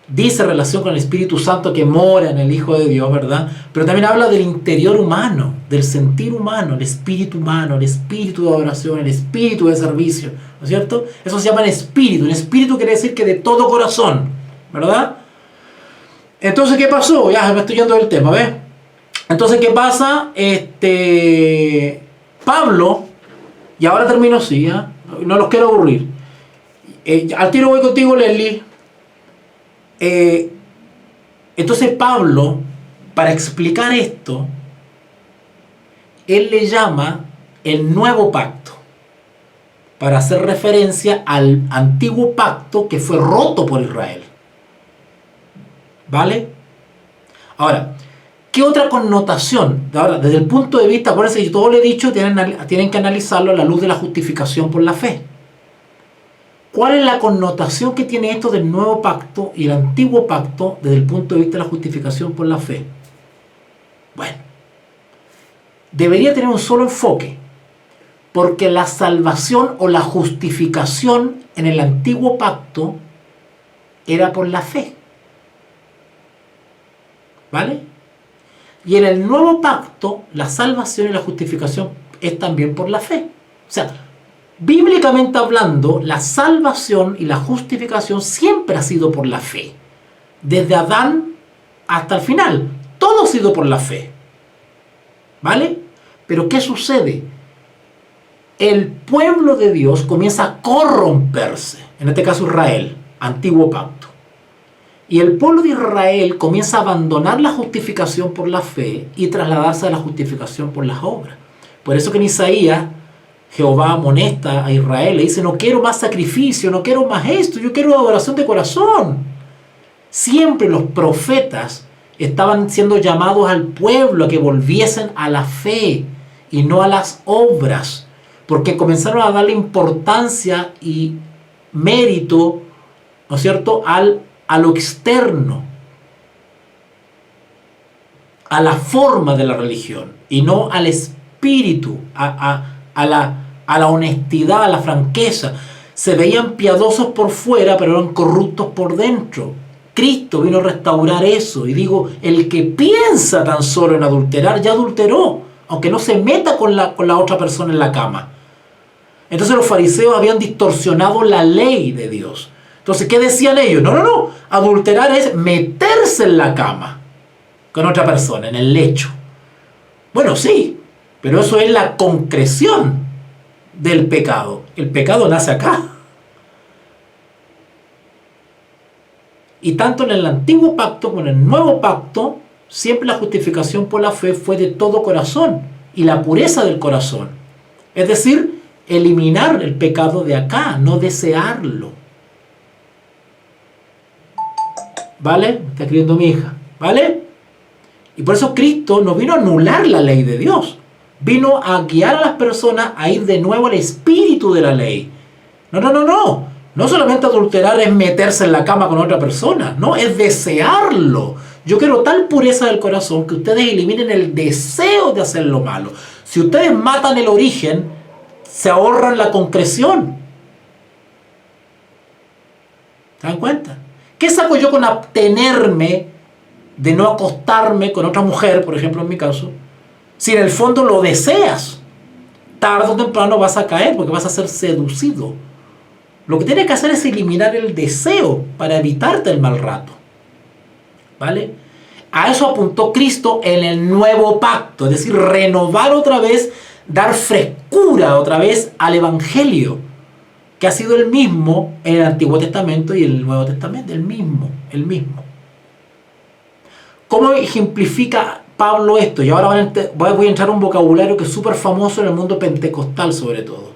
dice relación con el Espíritu Santo que mora en el Hijo de Dios, ¿verdad? Pero también habla del interior humano, del sentir humano, el espíritu humano, el espíritu de adoración, el espíritu de servicio, ¿no es cierto? Eso se llama espíritu. Un espíritu quiere decir que de todo corazón, ¿verdad? Entonces, ¿qué pasó? Ya me estoy yendo del tema, ¿ves? Entonces, ¿qué pasa? Pablo, y ahora termino así, ¿eh? No los quiero aburrir. Al tiro voy contigo, Leslie. Entonces Pablo, para explicar esto, él le llama el nuevo pacto, para hacer referencia al antiguo pacto que fue roto por Israel. ¿Vale? Ahora, ¿qué otra connotación? Ahora, desde el punto de vista, por eso yo todo lo he dicho, tienen que analizarlo a la luz de la justificación por la fe. ¿Cuál es la connotación que tiene esto del nuevo pacto y el antiguo pacto desde el punto de vista de la justificación por la fe? Bueno, debería tener un solo enfoque, porque la salvación o la justificación en el antiguo pacto era por la fe. ¿Vale? Y en el nuevo pacto, la salvación y la justificación es también por la fe. O sea, bíblicamente hablando, la salvación y la justificación siempre ha sido por la fe. Desde Adán hasta el final, todo ha sido por la fe. ¿Vale? Pero ¿qué sucede? El pueblo de Dios comienza a corromperse, en este caso Israel, antiguo pacto. Y el pueblo de Israel comienza a abandonar la justificación por la fe y trasladarse a la justificación por las obras. Por eso que en Isaías, Jehová amonesta a Israel, le dice: no quiero más sacrificio, no quiero más esto, yo quiero adoración de corazón. Siempre los profetas estaban siendo llamados al pueblo a que volviesen a la fe y no a las obras, porque comenzaron a darle importancia y mérito, ¿no es cierto?, a lo externo, a la forma de la religión y no al espíritu, a la honestidad, a la franqueza. Se veían piadosos por fuera, pero eran corruptos por dentro. Cristo vino a restaurar eso, y digo, el que piensa tan solo en adulterar, ya adulteró, aunque no se meta con la otra persona en la cama. Entonces los fariseos habían distorsionado la ley de Dios. Entonces, ¿qué decían ellos? No, adulterar es meterse en la cama con otra persona, en el lecho. Bueno, sí, pero eso es la concreción del pecado. El pecado nace acá. Y tanto en el antiguo pacto como en el nuevo pacto, siempre la justificación por la fe fue de todo corazón y la pureza del corazón. Es decir, eliminar el pecado de acá, no desearlo. ¿Vale? Me está escribiendo mi hija. ¿Vale? Y por eso Cristo no vino a anular la ley de Dios. Vino a guiar a las personas a ir de nuevo al espíritu de la ley. No. No solamente adulterar es meterse en la cama con otra persona. No, es desearlo. Yo quiero tal pureza del corazón que ustedes eliminen el deseo de hacer lo malo. Si ustedes matan el origen, se ahorran la concreción. ¿Se dan cuenta? ¿Qué saco yo con abstenerme de no acostarme con otra mujer, por ejemplo en mi caso, si en el fondo lo deseas? Tarde o temprano vas a caer porque vas a ser seducido. Lo que tienes que hacer es eliminar el deseo para evitarte el mal rato. ¿Vale? A eso apuntó Cristo en el nuevo pacto, es decir, renovar otra vez, dar frescura otra vez al Evangelio, que ha sido el mismo en el Antiguo Testamento y el Nuevo Testamento, el mismo. ¿Cómo ejemplifica Pablo esto? Y ahora voy a entrar a un vocabulario que es súper famoso en el mundo pentecostal sobre todo.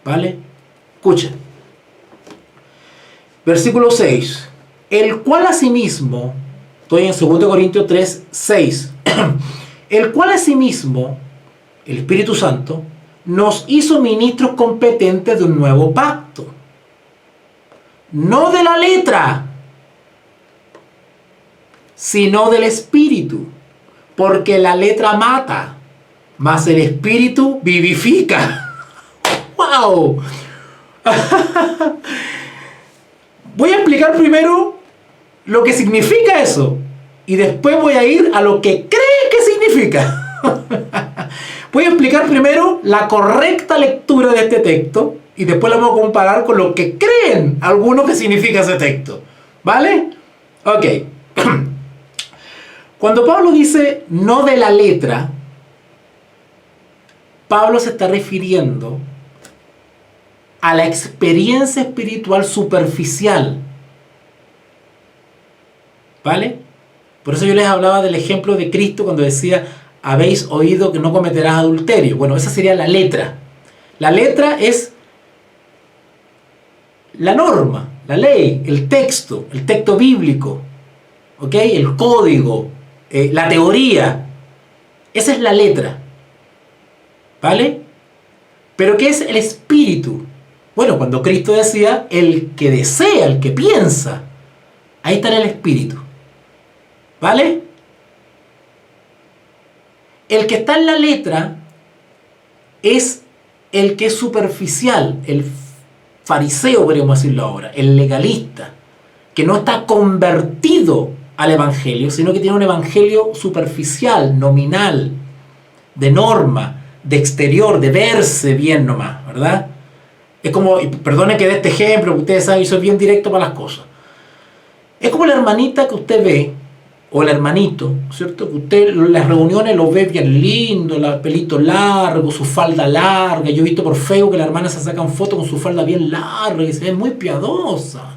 ¿Vale? Escuchen. Versículo 6. El cual asimismo, estoy en 2 Corintios 3, 6. El cual asimismo, el Espíritu Santo, nos hizo ministros competentes de un nuevo pacto. No de la letra, sino del Espíritu. Porque la letra mata, mas el Espíritu vivifica. ¡Wow! Voy a explicar primero lo que significa eso. Y después voy a ir a lo que cree que significa. Voy a explicar primero la correcta lectura de este texto y después la vamos a comparar con lo que creen algunos que significa ese texto. ¿Vale? Ok. Cuando Pablo dice no de la letra, Pablo se está refiriendo a la experiencia espiritual superficial. ¿Vale? Por eso yo les hablaba del ejemplo de Cristo cuando decía, habéis oído que no cometerás adulterio. Bueno, esa sería la letra. La letra es la norma, la ley, el texto bíblico, ¿ok? El código, la teoría. Esa es la letra. ¿Vale? Pero ¿qué es el espíritu? Bueno, cuando Cristo decía, el que desea, el que piensa, ahí está el espíritu. ¿Vale? El que está en la letra es el que es superficial, el fariseo, podríamos decirlo ahora, el legalista, que no está convertido al evangelio, sino que tiene un evangelio superficial, nominal, de norma, de exterior, de verse bien nomás, ¿verdad? Es como, perdone que dé este ejemplo, que ustedes saben, yo soy bien directo para las cosas. Es como la hermanita que usted ve, o el hermanito, ¿cierto? Que usted en las reuniones lo ve bien lindo, el pelito largo, su falda larga. Yo he visto por Facebook que las hermanas se sacan fotos con su falda bien larga y se ve muy piadosa.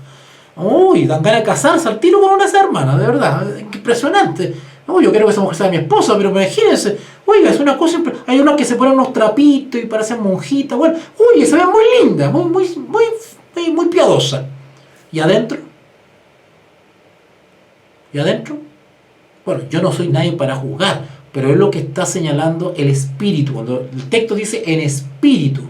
Uy, dan ganas de casarse al tiro con una de esas hermanas, de verdad. Qué impresionante. Uy, yo quiero que esa mujer sea mi esposa, pero imagínense. Oiga, es una cosa. Hay unas que se ponen unos trapitos y parecen monjitas. Bueno, uy, se ve muy linda, muy piadosa. ¿Y adentro? ¿Y adentro? Bueno, yo no soy nadie para juzgar, pero es lo que está señalando el espíritu. Cuando el texto dice en espíritu,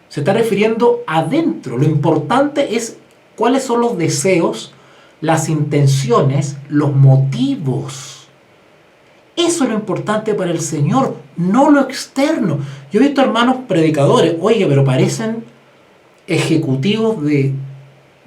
se está refiriendo adentro. Lo importante es cuáles son los deseos, las intenciones, los motivos. Eso es lo importante para el Señor, no lo externo. Yo he visto hermanos predicadores, oye, pero parecen ejecutivos de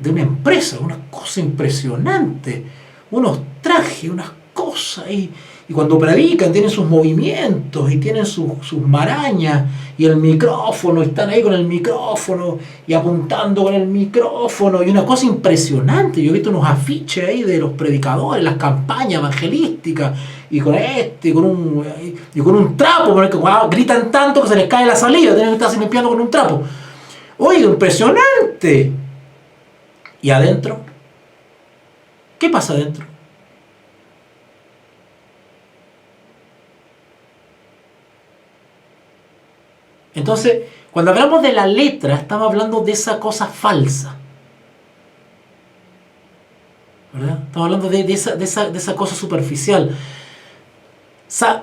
una empresa, una cosa impresionante. Unos trajes, unas cosas, y cuando predican tienen sus movimientos y tienen sus marañas y el micrófono, están ahí con el micrófono y apuntando con el micrófono y una cosa impresionante. Yo he visto unos afiches ahí de los predicadores, las campañas evangelísticas y con un trapo, porque wow, gritan tanto que se les cae la saliva, tienen que estar limpiando con un trapo. Oye, impresionante. ¿Y adentro? ¿Qué pasa adentro? Entonces, cuando hablamos de la letra, estamos hablando de esa cosa falsa. ¿Verdad? Estamos hablando de esa cosa superficial.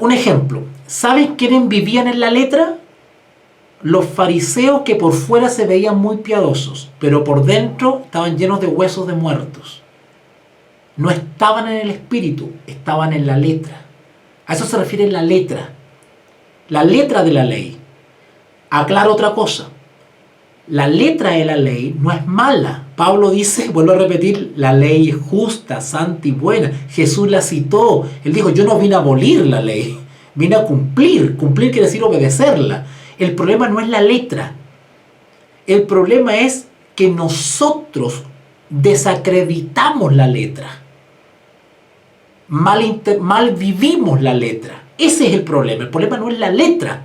Un ejemplo. ¿Saben quiénes vivían en la letra? Los fariseos que por fuera se veían muy piadosos, pero por dentro estaban llenos de huesos de muertos. No estaban en el espíritu, estaban en la letra. A eso se refiere la letra. La letra de la ley. Aclaro otra cosa. La letra de la ley no es mala. Pablo dice, vuelvo a repetir, la ley es justa, santa y buena. Jesús la citó. Él dijo, yo no vine a abolir la ley, vine a cumplir. Cumplir quiere decir obedecerla. El problema no es la letra. El problema es que nosotros desacreditamos la letra. Mal vivimos la letra. Ese es el problema. El problema no es la letra.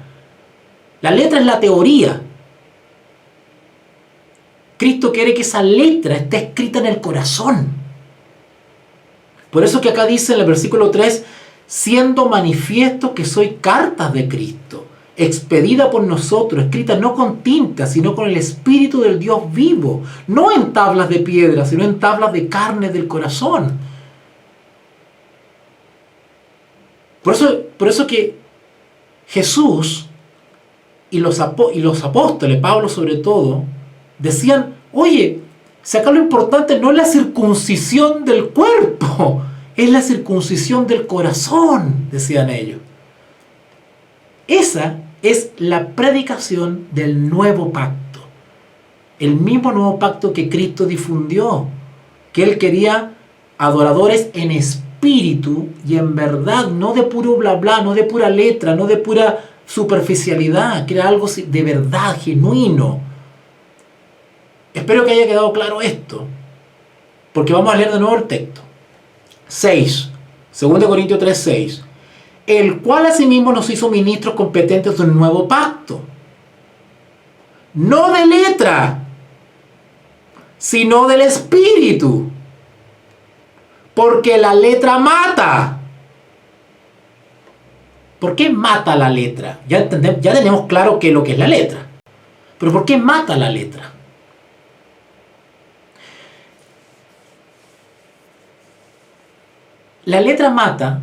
La letra es la teoría. Cristo quiere que esa letra esté escrita en el corazón. Por eso que acá dice en el versículo 3, siendo manifiesto que soy cartas de Cristo, expedida por nosotros, escrita no con tinta, sino con el Espíritu del Dios vivo, no en tablas de piedra, sino en tablas de carne del corazón. Por eso que Jesús y los apóstoles, Pablo sobre todo, decían, oye, si acá lo importante no es la circuncisión del cuerpo, es la circuncisión del corazón, decían ellos. Esa es la predicación del nuevo pacto. El mismo nuevo pacto que Cristo difundió, que Él quería adoradores en espíritu y en verdad, no de puro bla bla, no de pura letra, no de pura superficialidad, que era algo de verdad, genuino. Espero que haya quedado claro esto, porque vamos a leer de nuevo el texto. 6. 2 Corintios 3:6. El cual asimismo nos hizo ministros competentes del nuevo pacto. No de letra, sino del espíritu. Porque la letra mata. ¿Por qué mata la letra? Ya tenemos claro qué es lo que es la letra. Pero ¿por qué mata la letra? La letra mata,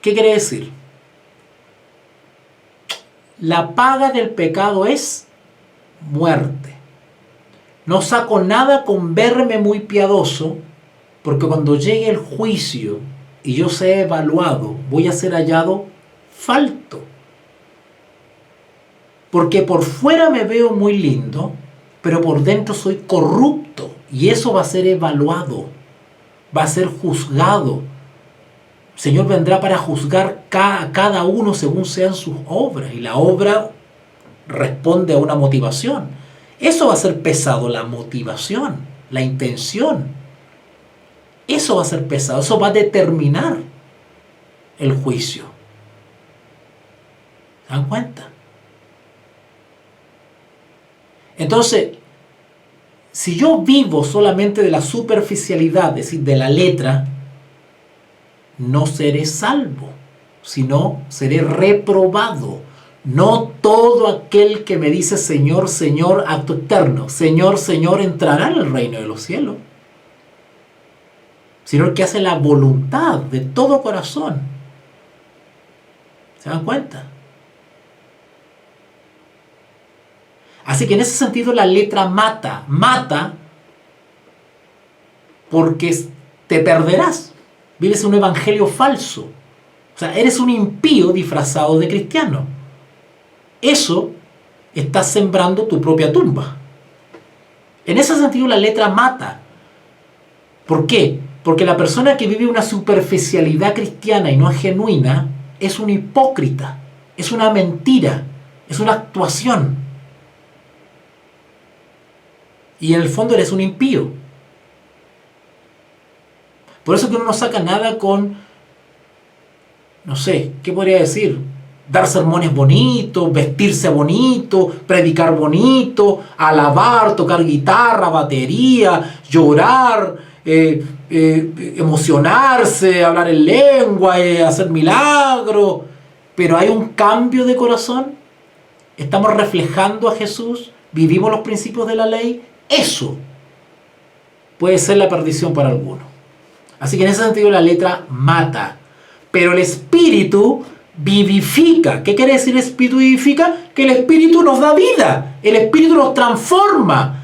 ¿qué quiere decir? La paga del pecado es muerte. No saco nada con verme muy piadoso, porque cuando llegue el juicio y yo sea evaluado, voy a ser hallado falto. Porque por fuera me veo muy lindo, pero por dentro soy corrupto. Y eso va a ser evaluado, va a ser juzgado. El Señor vendrá para juzgar a cada uno según sean sus obras. Y la obra responde a una motivación. Eso va a ser pesado, la motivación, la intención. Eso va a ser pesado, eso va a determinar el juicio. ¿Se dan cuenta? Entonces, si yo vivo solamente de la superficialidad, es decir, de la letra, no seré salvo, sino seré reprobado. No todo aquel que me dice Señor, Señor, acto eterno, Señor, Señor, entrará en el reino de los cielos, sino el que hace la voluntad de todo corazón. ¿Se dan cuenta? Así que en ese sentido la letra mata. Mata porque te perderás. Vives un evangelio falso. O sea, eres un impío disfrazado de cristiano. Eso está sembrando tu propia tumba. En ese sentido la letra mata. ¿Por qué? Porque la persona que vive una superficialidad cristiana y no es genuina es un hipócrita, es una mentira, es una actuación. Y en el fondo eres un impío. Por eso que uno no saca nada con, no sé, ¿qué podría decir? Dar sermones bonitos, vestirse bonito, predicar bonito, alabar, tocar guitarra, batería, llorar, emocionarse, hablar en lengua, hacer milagros. Pero hay un cambio de corazón. Estamos reflejando a Jesús, vivimos los principios de la ley. Eso puede ser la perdición para algunos. Así que en ese sentido la letra mata, pero el espíritu vivifica. ¿Qué quiere decir espíritu vivifica? Que el espíritu nos da vida, el espíritu nos transforma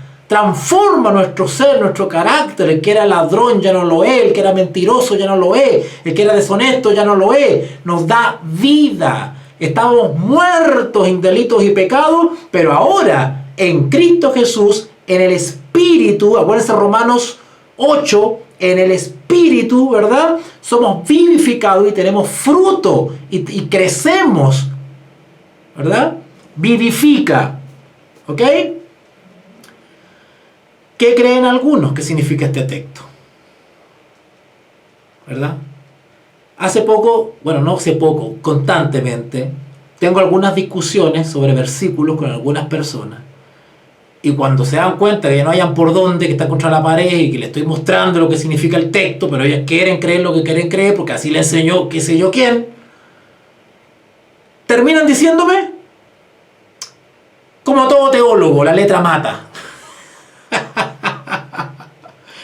nuestro ser, nuestro carácter. El que era ladrón ya no lo es, el que era mentiroso ya no lo es, el que era deshonesto ya no lo es. Nos da vida. Estábamos muertos en delitos y pecados, pero ahora en Cristo Jesús, en el espíritu, acuérdense Romanos 8, en el espíritu, ¿verdad? Somos vivificados y tenemos fruto y crecemos, ¿verdad? Vivifica, ¿ok? ¿Qué creen algunos que significa este texto? ¿Verdad? Hace poco, bueno, no hace poco, constantemente, tengo algunas discusiones sobre versículos con algunas personas. Y cuando se dan cuenta de que no hayan por dónde, que está contra la pared y que le estoy mostrando lo que significa el texto, pero ellos quieren creer lo que quieren creer porque así le enseñó qué sé yo quién, terminan diciéndome, como todo teólogo, la letra mata.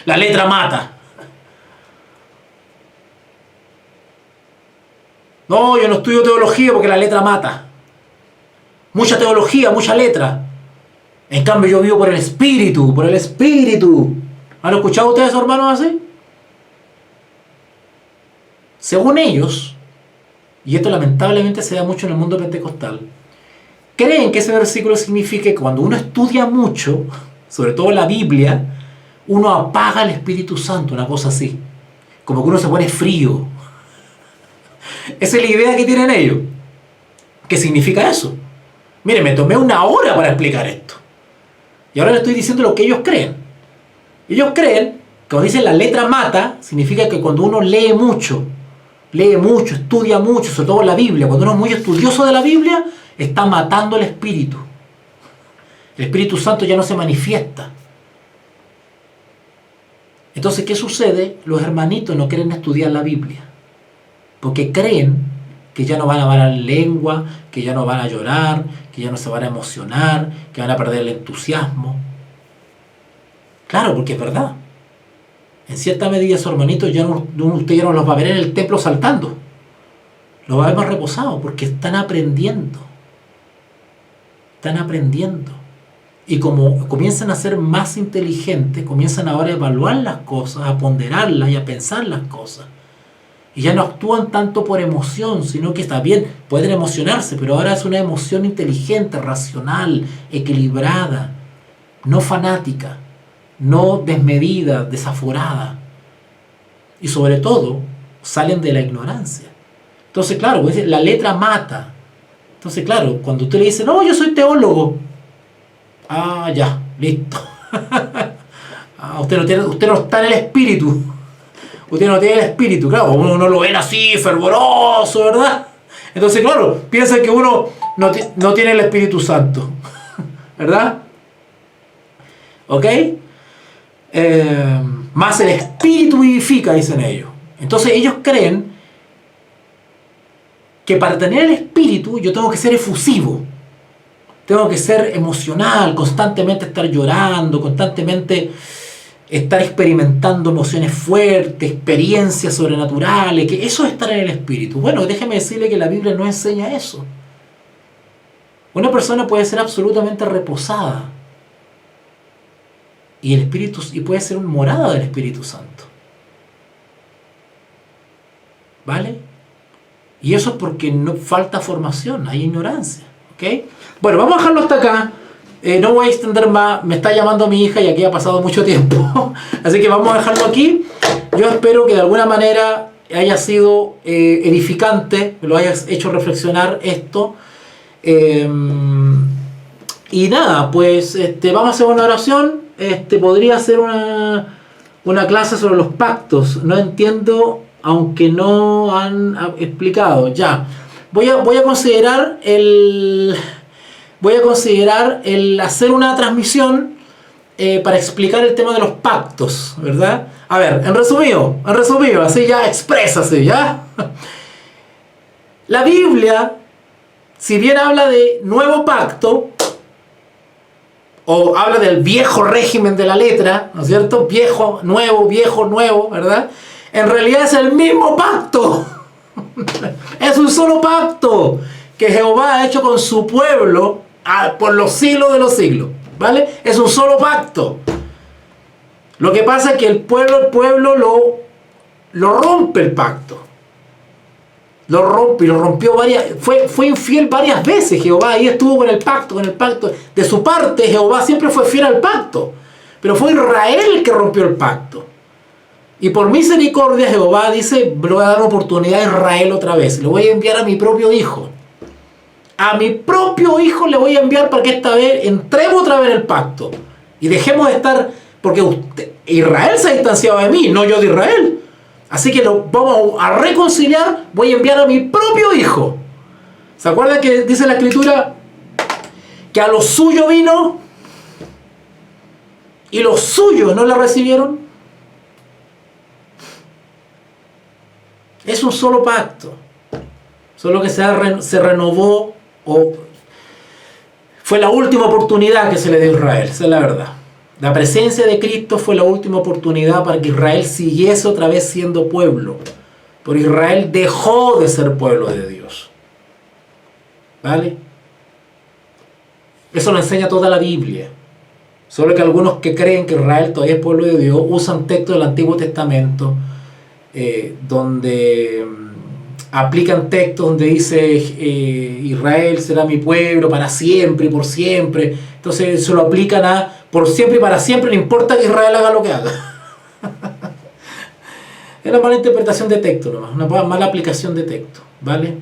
La letra mata. No, yo no estudio teología porque la letra mata. Mucha teología, mucha letra. En cambio yo vivo por el espíritu, por el espíritu. ¿Han escuchado ustedes, hermanos, así? Según ellos, y esto lamentablemente se da mucho en el mundo pentecostal, creen que ese versículo significa que cuando uno estudia mucho, sobre todo la Biblia, uno apaga el Espíritu Santo, una cosa así. Como que uno se pone frío. Esa es la idea que tienen ellos. ¿Qué significa eso? Miren, me tomé una hora para explicar esto. Y ahora les estoy diciendo lo que ellos creen. Ellos creen que cuando dicen la letra mata, significa que cuando uno lee mucho, lee mucho, estudia mucho, sobre todo la Biblia, cuando uno es muy estudioso de la Biblia, está matando el Espíritu. El Espíritu Santo ya no se manifiesta. Entonces, ¿qué sucede? Los hermanitos no quieren estudiar la Biblia, porque creen que ya no van a hablar lengua, que ya no van a llorar, que ya no se van a emocionar, que van a perder el entusiasmo. Claro, porque es verdad. En cierta medida esos hermanitos usted ya no los va a ver en el templo saltando. Los va a ver más reposados porque están aprendiendo. Están aprendiendo. Y como comienzan a ser más inteligentes, comienzan ahora a evaluar las cosas, a ponderarlas y a pensar las cosas. Y ya no actúan tanto por emoción, sino que está bien, pueden emocionarse, pero ahora es una emoción inteligente, racional, equilibrada, no fanática, no desmedida, desaforada. Y sobre todo, salen de la ignorancia. Entonces, claro, la letra mata. Entonces, claro, cuando usted le dice, no, yo soy teólogo. Ah, ya, listo. Usted no está en el espíritu. Usted no tiene el espíritu. Claro, uno no lo ven así, fervoroso, ¿verdad? Entonces, claro, piensa que uno no tiene el Espíritu Santo. ¿Verdad? ¿Ok? Más el espíritu vivifica, dicen ellos. Entonces ellos creen que para tener el espíritu yo tengo que ser efusivo, tengo que ser emocional, constantemente estar llorando, constantemente estar experimentando emociones fuertes, experiencias sobrenaturales, que eso es estar en el espíritu. Bueno, déjeme decirle que la Biblia no enseña eso. Una persona puede ser absolutamente reposada y puede ser una morada del Espíritu Santo. ¿Vale? Y eso es porque no falta formación, hay ignorancia. ¿Ok? Bueno, vamos a dejarlo hasta acá. No voy a extender más, me está llamando mi hija y aquí ha pasado mucho tiempo. Así que vamos a dejarlo aquí. Yo espero que de alguna manera haya sido edificante, me lo hayas hecho reflexionar esto. Y nada, pues vamos a hacer una oración. Podría ser una clase sobre los pactos. No entiendo, aunque no han explicado. Ya, voy a considerar el hacer una transmisión para explicar el tema de los pactos, ¿verdad? A ver, en resumido, así ya exprésase, ¿ya? La Biblia, si bien habla de nuevo pacto, o habla del viejo régimen de la letra, ¿no es cierto? Viejo, nuevo, ¿verdad? En realidad es el mismo pacto. Es un solo pacto que Jehová ha hecho con su pueblo por los siglos de los siglos, ¿vale? Es un solo pacto. Lo que pasa es que el pueblo lo rompe el pacto. Lo rompe y lo rompió fue infiel varias veces Jehová. Ahí estuvo con el pacto. De su parte Jehová siempre fue fiel al pacto, pero fue Israel el que rompió el pacto. Y por misericordia Jehová dice, le voy a dar una oportunidad a Israel otra vez. Le voy a enviar a mi propio hijo. A mi propio hijo le voy a enviar para que esta vez entremos otra vez en el pacto. Y dejemos de estar, porque Israel se ha distanciado de mí, no yo de Israel. Así que lo vamos a reconciliar, voy a enviar a mi propio hijo. ¿Se acuerdan que dice la Escritura que a los suyos vino y los suyos no le recibieron? Es un solo pacto, solo que se renovó, o fue la última oportunidad que se le dio a Israel, esa es la verdad. La presencia de Cristo fue la última oportunidad para que Israel siguiese otra vez siendo pueblo. Pero Israel dejó de ser pueblo de Dios. ¿Vale? Eso lo enseña toda la Biblia. Solo que algunos que creen que Israel todavía es pueblo de Dios usan textos del Antiguo Testamento donde aplican textos donde dice Israel será mi pueblo para siempre y por siempre. Entonces se lo aplican a por siempre y para siempre, no importa que Israel haga lo que haga. Es una mala interpretación de texto nomás, una mala aplicación de texto, ¿vale?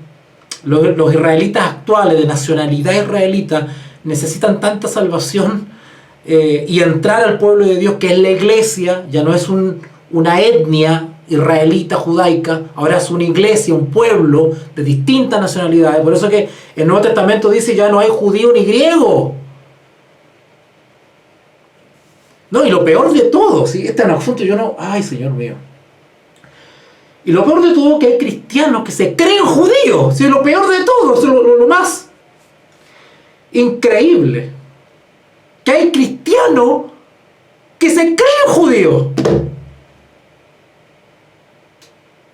Los israelitas actuales, de nacionalidad israelita, necesitan tanta salvación y entrar al pueblo de Dios, que es la iglesia, ya no es una etnia israelita, judaica, ahora es una iglesia, un pueblo de distintas nacionalidades. Por eso que el Nuevo Testamento dice ya no hay judío ni griego. No, y lo peor de todo, ¿sí? Este es un asunto, yo no... Ay, Señor mío. Y lo peor de todo es que hay cristianos que se creen judíos. ¿Sí? Lo peor de todo, es lo más increíble. Que hay cristianos que se creen judíos.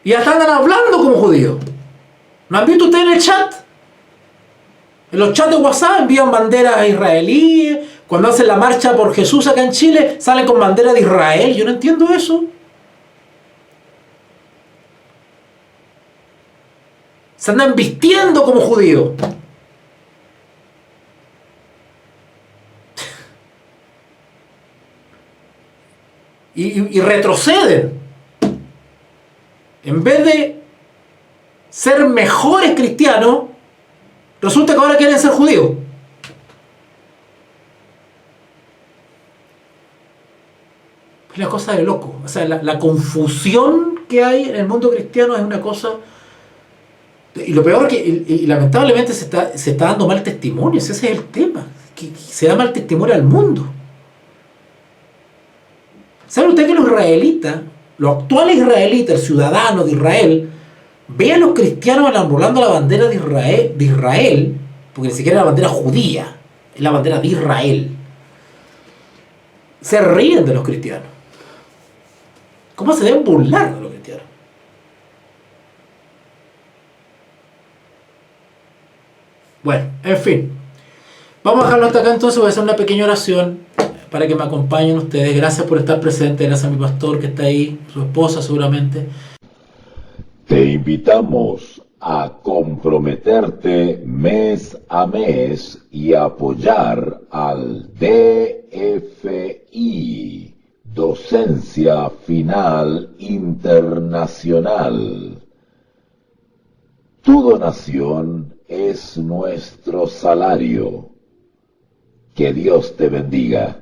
Y hasta andan hablando como judíos. ¿No han visto ustedes en el chat? En los chats de WhatsApp envían banderas israelíes. Cuando hacen la marcha por Jesús acá en Chile, salen con bandera de Israel. Yo no entiendo eso. Se andan vistiendo como judíos. Y retroceden. En vez de ser mejores cristianos, resulta que ahora quieren ser judíos. Es una cosa de loco. O sea, la confusión que hay en el mundo cristiano es una cosa... Y lo peor es que, y lamentablemente se está dando mal testimonio. Ese es el tema. Que se da mal testimonio al mundo. ¿Saben ustedes que los israelitas, los actuales israelitas, el ciudadano de Israel, ve a los cristianos enarbolando la bandera de Israel, porque ni siquiera es la bandera judía, es la bandera de Israel? Se ríen de los cristianos. ¿Cómo se deben burlar de los cristianos? Bueno, en fin. Vamos a dejarlo hasta acá entonces. Voy a hacer una pequeña oración para que me acompañen ustedes. Gracias por estar presente. Gracias a mi pastor que está ahí, su esposa seguramente. Te invitamos a comprometerte mes a mes y apoyar al DFI, Docencia Final Internacional. Tu donación es nuestro salario. Que Dios te bendiga.